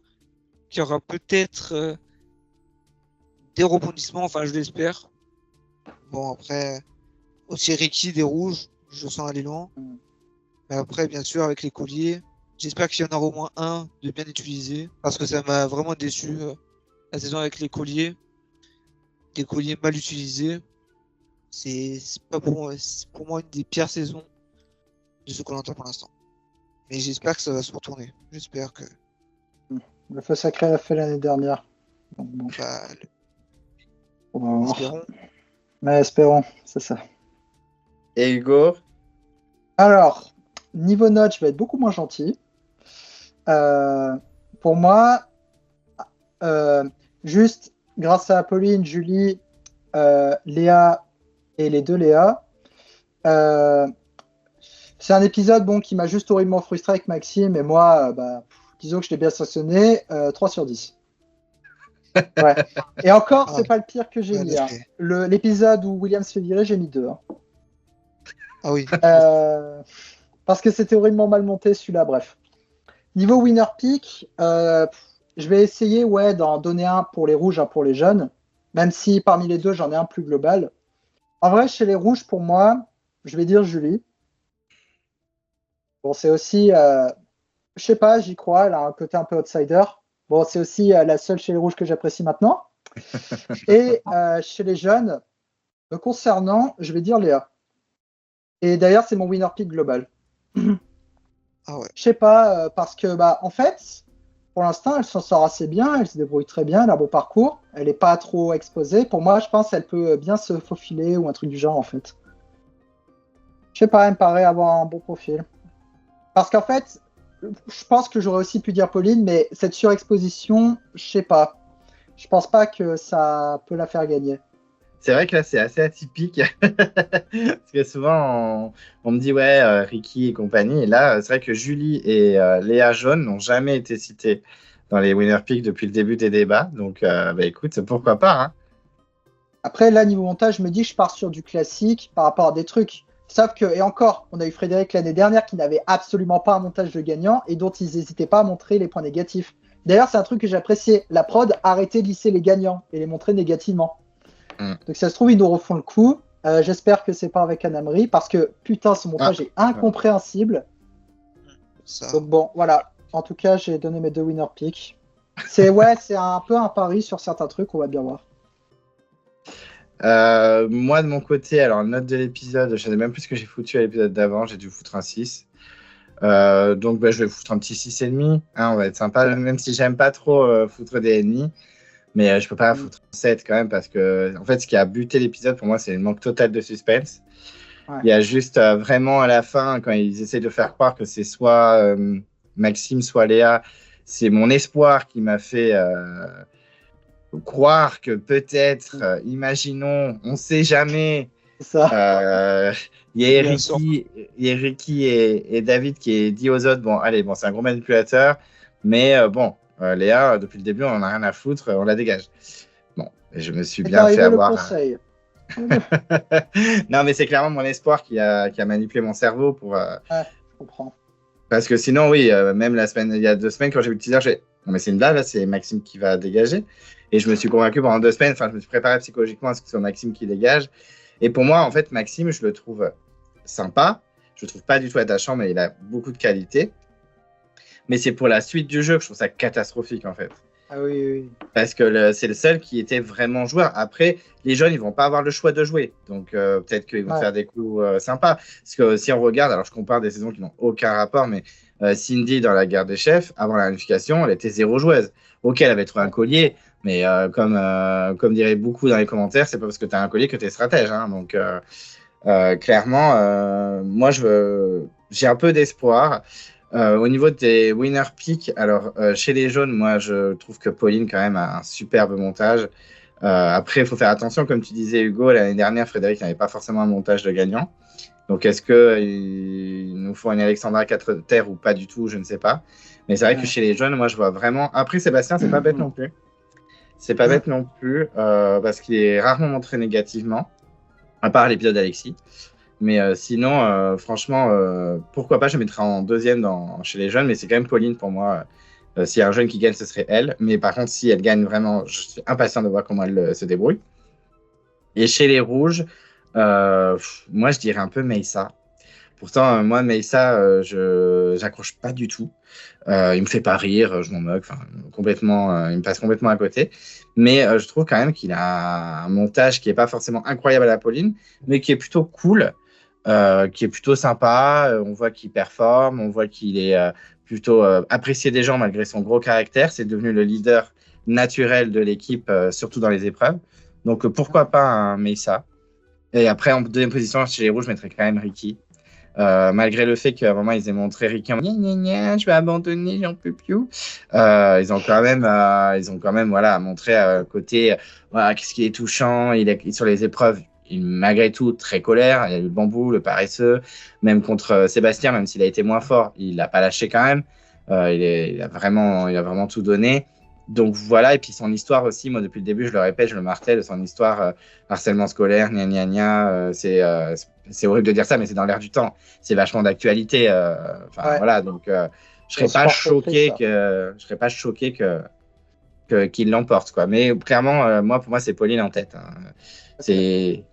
qu'il y aura peut-être des rebondissements, enfin, je l'espère. Bon, après, aussi Ricky des rouges, je sens aller loin. Mais après, bien sûr, avec les colliers, j'espère qu'il y en aura au moins un de bien utilisé, parce que ça m'a vraiment déçu la saison avec les colliers. Des colliers mal utilisés. C'est pas c'est pour moi une des pires saisons de ce Koh-Lanta pour l'instant. Mais j'espère que ça va se retourner. J'espère que. Le feu sacré l'a fait l'année dernière. Donc, bon. Bah, On va voir. espérons. Mais espérons, c'est ça. Et Hugo? Alors, niveau note, je vais être beaucoup moins gentil. Pour moi, juste grâce à Pauline, Julie, Léa et les deux Léa, c'est un épisode qui m'a juste horriblement frustré avec Maxime et moi, disons que je l'ai bien sanctionné, 3 sur 10. Ouais. Et encore, c'est pas le pire que j'ai Ouais, mis. Hein. L'épisode où William se fait virer, j'ai mis 2. Hein. Ah oui. Parce que c'était horriblement mal monté celui-là, bref. Niveau winner pick, je vais essayer d'en donner un pour les rouges, un pour les jaunes, même si parmi les deux, j'en ai un plus global. En vrai, chez les rouges, pour moi, je vais dire Julie. Bon, c'est aussi, je sais pas, j'y crois, elle a un côté un peu outsider. Bon, c'est aussi la seule chez les rouges que j'apprécie maintenant. Et chez les jeunes, me concernant, je vais dire Léa. Et d'ailleurs, c'est mon winner pick global. Ah ouais. Je sais pas, parce que, en fait, pour l'instant, elle s'en sort assez bien, elle se débrouille très bien, elle a un beau parcours, elle n'est pas trop exposée. Pour moi, je pense qu'elle peut bien se faufiler ou un truc du genre, en fait. Je sais pas, elle me paraît avoir un bon profil. Parce qu'en fait, je pense que j'aurais aussi pu dire Pauline, mais cette surexposition, je sais pas. Je pense pas que ça peut la faire gagner. C'est vrai que là, c'est assez atypique. Parce que souvent, on me dit, ouais, Ricky et compagnie. Et là, c'est vrai que Julie et Léa Jaune n'ont jamais été citées dans les winner picks depuis le début des débats. Donc, écoute, pourquoi pas. Hein. Après, là, niveau montage, je me dis, je pars sur du classique par rapport à des trucs. Sauf que, et encore, on a eu Frédéric l'année dernière qui n'avait absolument pas un montage de gagnant et dont ils n'hésitaient pas à montrer les points négatifs. D'ailleurs, c'est un truc que j'appréciais. La prod arrêtait de lisser les gagnants et les montrer négativement. Donc, ça se trouve, ils nous refont le coup. J'espère que c'est pas avec Anne-Marie parce que putain, son montage est incompréhensible. Ça. Donc, bon, voilà. En tout cas, j'ai donné mes 2 winner picks. C'est un peu un pari sur certains trucs, on va bien voir. Moi, de mon côté, alors, note de l'épisode, je ne sais même plus ce que j'ai foutu à l'épisode d'avant, j'ai dû foutre un 6. Donc, je vais foutre un petit 6,5. Hein, on va être sympa, même si j'aime pas trop foutre des ennemis. Mais je peux pas foutre un 7 quand même parce que, en fait, ce qui a buté l'épisode pour moi, c'est le manque total de suspense. Ouais. Il y a juste vraiment à la fin, quand ils essaient de faire croire que c'est soit Maxime, soit Léa, c'est mon espoir qui m'a fait croire que peut-être, imaginons, on sait jamais. Il y a Ricky et David qui dit aux autres, c'est un gros manipulateur, mais Léa, depuis le début, on n'en a rien à foutre, on la dégage. Bon, et je me suis bien fait avoir. Non, mais c'est clairement mon espoir qui a manipulé mon cerveau pour. Je comprends. Parce que sinon, oui, même il y a 2 semaines, quand j'ai vu le teaser, j'ai dit, non, mais c'est une blague, là, c'est Maxime qui va dégager. Et je me suis convaincu pendant 2 semaines, je me suis préparé psychologiquement à ce que ce soit Maxime qui dégage. Et pour moi, en fait, Maxime, je le trouve sympa. Je le trouve pas du tout attachant, mais il a beaucoup de qualités. Mais c'est pour la suite du jeu que je trouve ça catastrophique, en fait. Ah oui. Parce que c'est le seul qui était vraiment joueur. Après, les jeunes, ils vont pas avoir le choix de jouer. Donc, peut-être qu'ils vont faire des coups sympas. Parce que si on regarde, alors je compare des saisons qui n'ont aucun rapport, mais Cindy, dans la guerre des chefs, avant la unification, elle était 0 joueuse. Ok, elle avait trouvé un collier, mais comme diraient beaucoup dans les commentaires, c'est pas parce que tu as un collier que tu es stratège. Hein. Donc, clairement, moi, j'ai un peu d'espoir. Au niveau des winner pick, alors chez les jaunes, moi je trouve que Pauline quand même a un superbe montage. Après, il faut faire attention, comme tu disais Hugo, l'année dernière, Frédéric n'avait pas forcément un montage de gagnant. Donc, est-ce qu'il nous faut un Alexandra 4 terres ou pas du tout? Je ne sais pas. Mais c'est vrai que chez les jeunes, moi, je vois vraiment. Après, Sébastien, c'est pas bête non plus. C'est pas bête non plus parce qu'il est rarement montré négativement, à part l'épisode d'Alexis. Mais sinon, franchement, pourquoi pas, je mettrais en deuxième chez les jeunes, mais c'est quand même Pauline pour moi. S'il y a un jeune qui gagne, ce serait elle. Mais par contre, si elle gagne vraiment, je suis impatient de voir comment elle se débrouille. Et chez les rouges, moi, je dirais un peu Meissa. Pourtant, moi, Meissa, je n'accroche pas du tout. Il me fait pas rire, je m'en moque, complètement, il me passe complètement à côté. Mais je trouve quand même qu'il a un montage qui est pas forcément incroyable à la Pauline, mais qui est plutôt cool, qui est plutôt sympa. On voit qu'il performe, on voit qu'il est plutôt apprécié des gens malgré son gros caractère. C'est devenu le leader naturel de l'équipe, surtout dans les épreuves. Donc pourquoi pas un Meissa. Et après, en deuxième position, chez les rouges, je mettrais quand même Ricky. Malgré le fait qu'à un moment ils aient montré Ricky en je vais abandonner, j'en peux plus. Ils ont quand même voilà, montré côté voilà, qu'est-ce qui est touchant. Il est sur les épreuves, il malgré tout très colère. Il y a eu le bambou, le paresseux, même contre Sébastien, même s'il a été moins fort, il l'a pas lâché quand même. Il a vraiment tout donné. Donc voilà, et puis son histoire aussi, moi depuis le début, je le répète, je le martèle, son histoire, harcèlement scolaire, gna gna gna, c'est horrible de dire ça, mais c'est dans l'air du temps, c'est vachement d'actualité. Voilà, donc je serais pas choqué qu'il l'emporte, quoi. Mais clairement, pour moi, c'est Pauline en tête. Hein. C'est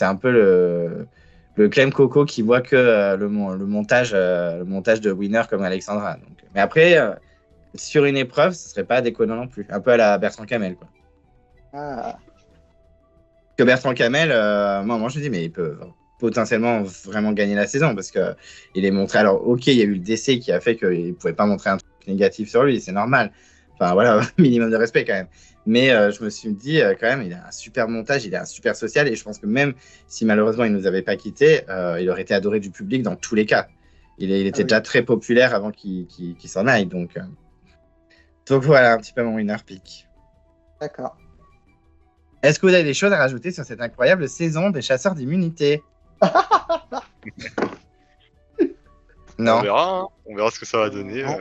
un peu le Clem Coco qui voit que le montage de winner comme Alexandra. Donc, mais après. Sur une épreuve, ce serait pas déconnant non plus. Un peu à la Bertrand Camel, quoi. Ah. Que Bertrand Camel, moi je me dis, mais il peut potentiellement vraiment gagner la saison parce que il est montré. Alors, ok, il y a eu le décès qui a fait qu'il pouvait pas montrer un truc négatif sur lui, c'est normal. Enfin, voilà, minimum de respect quand même. Mais je me suis dit, quand même, il a un super montage, il a un super social et je pense que même si malheureusement il nous avait pas quittés, il aurait été adoré du public dans tous les cas. Il était déjà très populaire avant qu'il s'en aille, donc voilà un petit peu mon winner pick. D'accord. Est-ce que vous avez des choses à rajouter sur cette incroyable saison des chasseurs d'immunité? Non. On verra ce que ça va donner. Bon,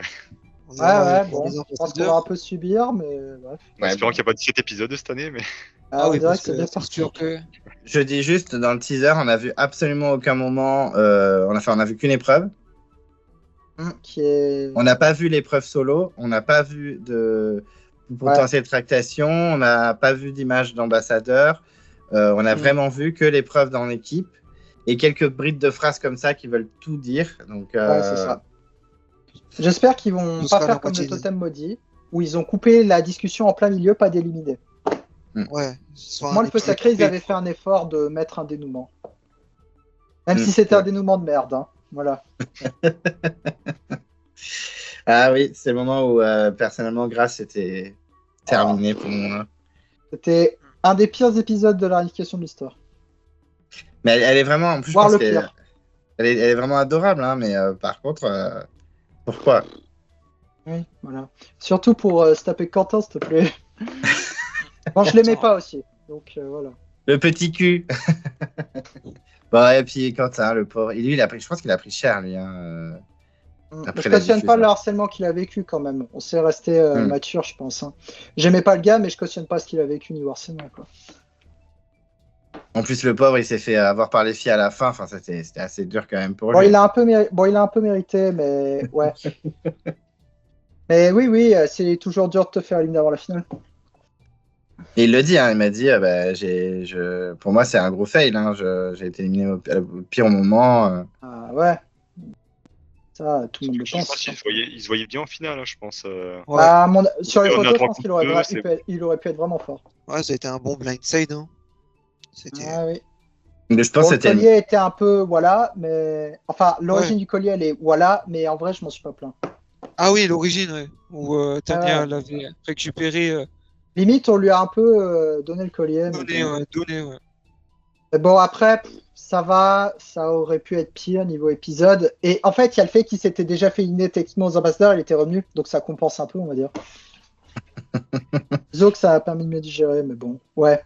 je pense qu'on va un peu subir, mais bref. Espérons qu'il n'y a pas 17 épisodes de cette année, mais. Oui, c'est vrai que c'est bien parti. Je dis juste, dans le teaser, on n'a vu absolument aucun moment. On a vu qu'une épreuve. On n'a pas vu l'épreuve solo, on n'a pas vu de potentielle tractation, on n'a pas vu d'image d'ambassadeur, on a vraiment vu que l'épreuve dans l'équipe et quelques brides de phrases comme ça qui veulent tout dire. Donc, c'est ça. J'espère qu'ils vont pas faire comme le totem maudit, où ils ont coupé la discussion en plein milieu, pas d'éliminer. Ouais. Moi, le feu sacré, ils avaient fait un effort de mettre un dénouement. Même si c'était un dénouement de merde. Hein. Voilà. Ah oui, c'est le moment où personnellement Grâce était terminé pour moi. C'était un des pires épisodes de la réunification de l'histoire. Mais elle est vraiment, en plus, je pense elle est vraiment adorable, hein, mais par contre, pourquoi? Oui, voilà. Surtout pour se taper Quentin, s'il te plaît. Bon, je l'aimais pas aussi, donc voilà. Le petit cul. Bon, et puis Quentin, le pauvre. Et lui, je pense qu'il a pris cher, lui. Hein, je cautionne pas le harcèlement qu'il a vécu quand même. On s'est resté mature, je pense. Hein. J'aimais pas le gars, mais je cautionne pas ce qu'il a vécu niveau harcèlement. Quoi. En plus, le pauvre, il s'est fait avoir par les filles à la fin. Enfin, c'était assez dur quand même pour lui. Il a un peu mérité, mais ouais. Mais oui, c'est toujours dur de te faire éliminer avant la finale. Et il le dit, hein, il m'a dit, pour moi, c'est un gros fail. Hein, j'ai été éliminé au pire moment. Ah ouais. Ça, tout le monde le pense. Il se voyait bien en finale, hein, je pense. Sur les photos, je pense qu'il aurait pu être vraiment fort. Ouais, ça a été un bon blindside. Hein. Ah oui. Mais je pense le collier était un peu voilà, mais enfin l'origine du collier elle est voilà, mais en vrai je m'en suis pas plaint. Ah oui, l'origine, ouais. Où Tania l'avait récupéré. Limite on lui a un peu donné le collier. Donné, ouais. Mais bon après ça va, ça aurait pu être pire niveau épisode. Et en fait il y a le fait qu'il s'était déjà fait inner techniquement aux ambassadeurs, il était revenu, donc ça compense un peu on va dire. Disons que ça a permis de mieux digérer, mais bon, ouais.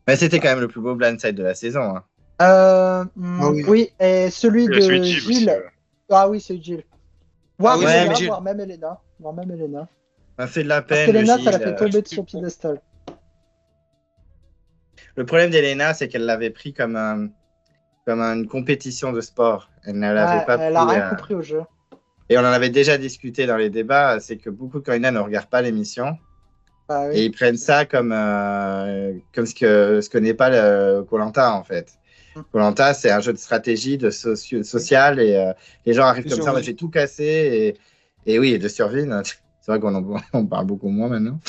Mais c'était quand même le plus beau blindside de la saison. Hein. oui. Oui, et celui de celui de Gilles aussi, Gilles. ouais. Ah oui, c'est Gilles. Voire oui, Elena, Gilles. voire même Elena. Ça fait de la Parce peine. qu'Elena, le ça l'a Gilles, fait tomber de son piédestal. Le problème d'Elena, c'est qu'elle l'avait pris comme une compétition de sport. Elle ne l'avait Ouais, pas elle pris. a rien compris au jeu. Et on en avait déjà discuté dans les débats, c'est que beaucoup de candidats ne regardent pas l'émission Bah et oui. ils prennent ça comme ce que n'est pas le Koh-Lanta en fait. Koh-Lanta, c'est un jeu de stratégie, de social et les gens arrivent De comme ça, survie. moi j'ai tout cassé et oui, et de survie. C'est vrai on parle beaucoup moins maintenant.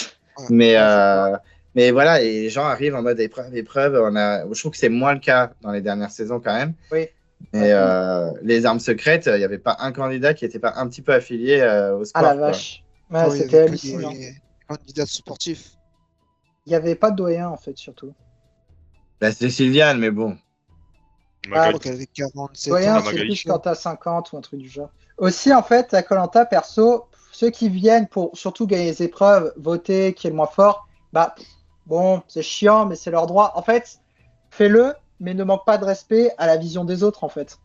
Ouais. Mais voilà, et les gens arrivent en mode épreuve. Je trouve que c'est moins le cas dans les dernières saisons quand même. Oui. Et les armes secrètes, il n'y avait pas un candidat qui n'était pas un petit peu affilié au sport. Ah la quoi. vache. Ouais, Oh, il y c'était avait que hallucinant. des candidats sportifs. Il n'y avait pas de doyen en fait, surtout. Là, c'était Sylviane, mais bon. Je Magali. crois qu'elle avait 47 Doyen, ans. c'est Magali. plus quand t'as 50 ou un truc du genre. Aussi, en fait, à Koh Lanta, perso, ceux qui viennent pour surtout gagner les épreuves, voter, qui est le moins fort, bah bon, c'est chiant, mais c'est leur droit. En fait, fais-le, mais ne manque pas de respect à la vision des autres, en fait.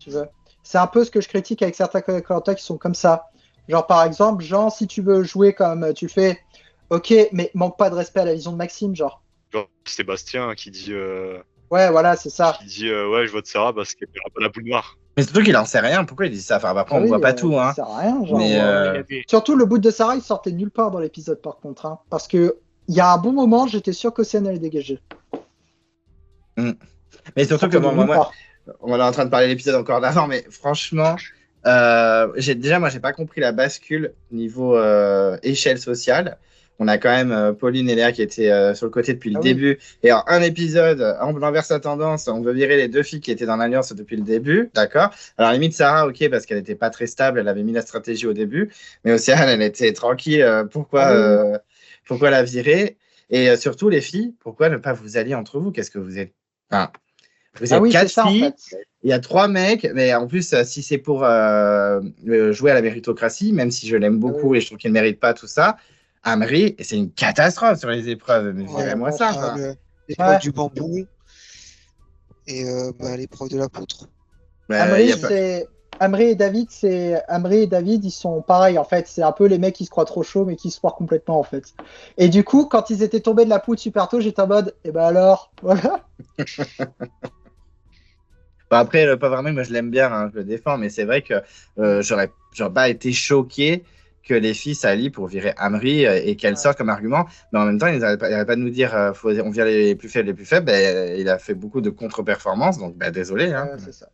Tu veux. C'est un peu ce que je critique avec certains Koh Lanta qui sont comme ça. Genre, par exemple, genre, si tu veux jouer comme tu fais, ok, mais manque pas de respect à la vision de Maxime, genre. Genre Sébastien qui dit Ouais, voilà, c'est ça. ouais, je vote Sarah parce qu'elle n'a pas la boule noire. Mais surtout qu'il en sait rien. Pourquoi il dit ça? Enfin, après, on Ah ne oui, voit pas tout. Ça Hein. sert à rien, genre. Mais Surtout le bout de Sarah, il sortait nulle part dans l'épisode par contre. Hein, parce que il y a un bon moment, j'étais sûr qu'Océane allait dégager. mais surtout que Sortait de nulle moi, part. on est en train de parler de l'épisode encore d'avant, mais franchement, moi, j'ai pas compris la bascule niveau échelle sociale. On a quand même Pauline et Léa qui étaient sur le côté depuis le Ah oui. début. Et en un épisode, on inverse la tendance. On veut virer les deux filles qui étaient dans l'alliance depuis le début. D'accord. Alors, limite, Sarah, ok, parce qu'elle n'était pas très stable. Elle avait mis la stratégie au début. Mais Océane, elle était tranquille. Pourquoi la virer? Et surtout, les filles, pourquoi ne pas vous allier entre vous? Qu'est-ce que vous êtes? Enfin, vous Ah êtes oui, c'est quatre ça en filles. fait. Il y a 3 mecs, mais en plus, si c'est pour jouer à la méritocratie, même si je l'aime beaucoup et je trouve qu'il ne mérite pas tout ça, Amri, c'est une catastrophe sur les épreuves. Mais Ouais, virez-moi ouais, ça. Ah, quoi. l'épreuve Ouais. du bambou et l'épreuve de la poutre. Il y a pas- Amri et David, ils sont pareils en fait. C'est un peu les mecs qui se croient trop chauds mais qui se croient complètement en fait. Et du coup, quand ils étaient tombés de la poutre super tôt, j'étais en mode, et ben alors, voilà. Bon, après, le pauvre Amri, moi je l'aime bien, hein, je le défends, mais c'est vrai que j'aurais pas été choqué que les filles s'allient pour virer Amri et qu'elles sortent comme argument. Mais en même temps, ils n'arrêtent pas de nous dire on vire les plus faibles, les plus faibles. Ben, il a fait beaucoup de contre-performances, donc ben, désolé. Hein. Ouais, c'est ça.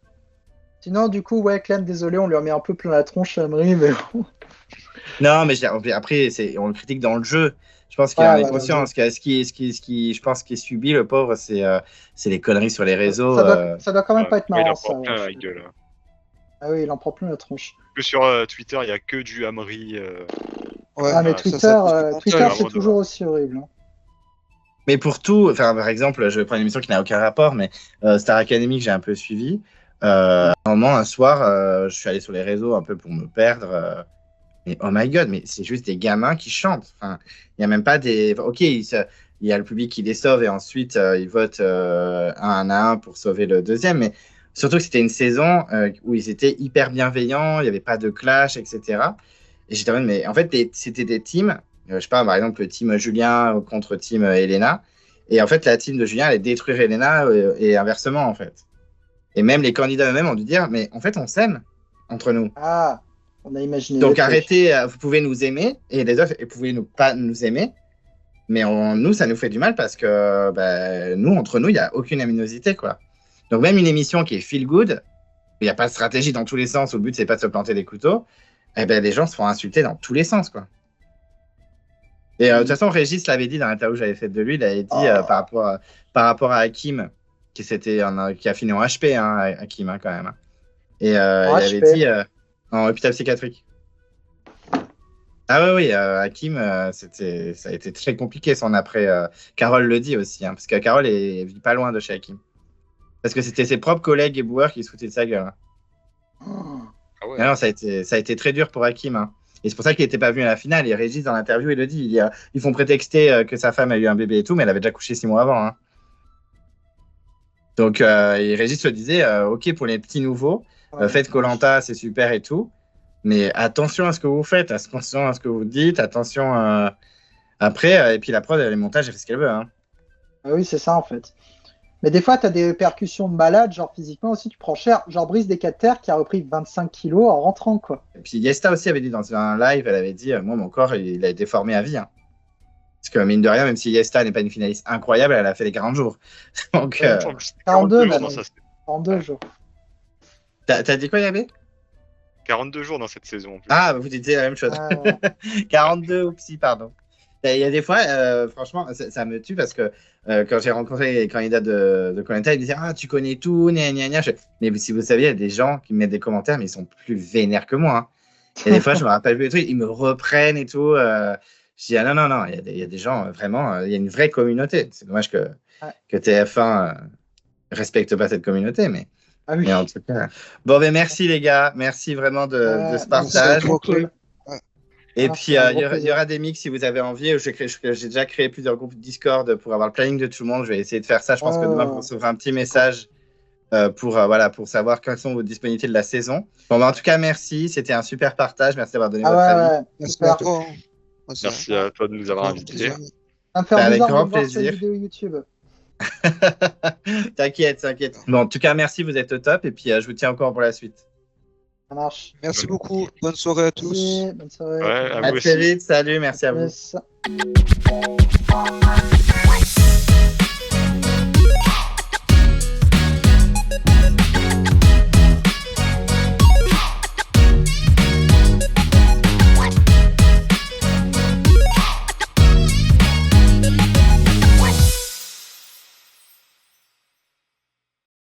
Sinon, du coup, ouais, Clem, désolé, on lui remet un peu plein la tronche à Amri, mais bon. Non, mais après, on le critique dans le jeu. Je pense qu'il en est Ouais, conscient. Je pense qu'il subit, le pauvre, c'est les conneries sur les réseaux. Ça doit quand même pas être Il marrant, en ça. prend plein ouais, la je suis- gueule. Ah oui, il en prend plein la tronche. Que sur Twitter, il n'y a que du Amri. Ouais, Ah, mais ça, Twitter, ça pose du Twitter mental, c'est vraiment toujours aussi horrible. Hein. Mais pour tout, enfin, par exemple, je vais prendre une émission qui n'a aucun rapport, mais Star Academy que j'ai un peu suivi. À un moment, un soir, je suis allé sur les réseaux un peu pour me perdre. Mais oh my god, mais c'est juste des gamins qui chantent. Enfin, il n'y a même pas des. Ok, il y a le public qui les sauve et ensuite ils votent un à un pour sauver le deuxième. Mais surtout que c'était une saison où ils étaient hyper bienveillants, il n'y avait pas de clash, etc. Et j'étais en mode, mais en fait, c'était des teams. Je sais pas, par exemple, le team Julien contre team Elena. Et en fait, la team de Julien allait détruire Elena et inversement, en fait. Et même les candidats eux-mêmes ont dû dire, mais en fait, on s'aime entre nous. Ah, on a imaginé. Donc des trucs. arrêtez, vous pouvez nous aimer, et les autres, vous pouvez pas nous aimer. Mais nous, ça nous fait du mal parce que nous, entre nous, il n'y a aucune aminosité, quoi. Donc même une émission qui est feel good, où il n'y a pas de stratégie dans tous les sens, où le but, c'est pas de se planter des couteaux, eh ben, les gens se font insulter dans tous les sens, quoi. Et de toute façon, Régis l'avait dit dans l'interview que j'avais faite de lui, il avait dit par rapport à Hakim, qui a fini en HP, hein, Hakim, hein, quand même. Hein. Et il avait dit en hôpital psychiatrique. Ah oui, Hakim, ça a été très compliqué son après. Carole le dit aussi, hein, parce que Carole vit pas loin de chez Hakim. Parce que c'était ses propres collègues et boueurs qui se foutaient de sa gueule. Hein. Oh. Ah ouais. Non, ça a été très dur pour Hakim. Hein. Et c'est pour ça qu'il n'était pas venu à la finale. Et Régis, dans l'interview, il le dit. Ils font prétexter que sa femme a eu un bébé et tout, mais elle avait déjà couché 6 mois avant. Hein. Donc, et Régis le disait, OK, pour les petits nouveaux, faites Koh-Lanta, c'est super et tout. Mais attention à ce que vous faites, attention à ce que vous dites, attention après. Et puis la prod, les montages, elle fait ce qu'elle veut. Hein. Ah oui, c'est ça en fait. Mais des fois, tu as des percussions de malade, genre physiquement aussi, tu prends cher. Genre Brice Descater qui a repris 25 kilos en rentrant, quoi. Et puis Yesta aussi avait dit dans un live, elle avait dit, moi, mon corps, il a été formé à vie. Hein. Parce que mine de rien, même si Yesta n'est pas une finaliste incroyable, elle a fait les 40 jours. Donc, 42 jours même. dans sa... 42 jours. T'as dit quoi, Yabé 42 jours dans cette saison. En plus. Ah, vous disiez la même chose. 42 ou psy, pardon. Il y a des fois, franchement, ça me tue parce que quand j'ai rencontré les candidats de Koh-Lanta, ils me disaient « Ah, tu connais tout, gna gna gna. » Mais si vous saviez, il y a des gens qui me mettent des commentaires, mais ils sont plus vénères que moi. Hein. Et des fois, je me rappelle plus des trucs, ils me reprennent et tout. Je dis « Ah non, il y a des gens, vraiment, il y a une vraie communauté. C'est dommage que TF1 respecte pas cette communauté, mais... Ah oui. Mais en tout cas... Bon, ben merci les gars, merci vraiment de ce partage. Et puis, il y aura des mix si vous avez envie. J'ai déjà créé plusieurs groupes Discord pour avoir le planning de tout le monde. Je vais essayer de faire ça. Je pense que demain, vous recevrez un petit message pour savoir quelles sont vos disponibilités de la saison. Bon, en tout cas, merci. C'était un super partage. Merci d'avoir donné votre avis. Merci à toi. Merci à toi de nous avoir invités. Ça me fait avec bizarre grand de voir plaisir. ces vidéos YouTube. T'inquiète. Bon, en tout cas, merci. Vous êtes au top. Et puis, je vous tiens encore pour la suite. Ça marche. Merci beaucoup. Bonne soirée à tous. Merci, bonne soirée. Ouais, à À vous très aussi. vite. Salut. Merci à vous. Yes.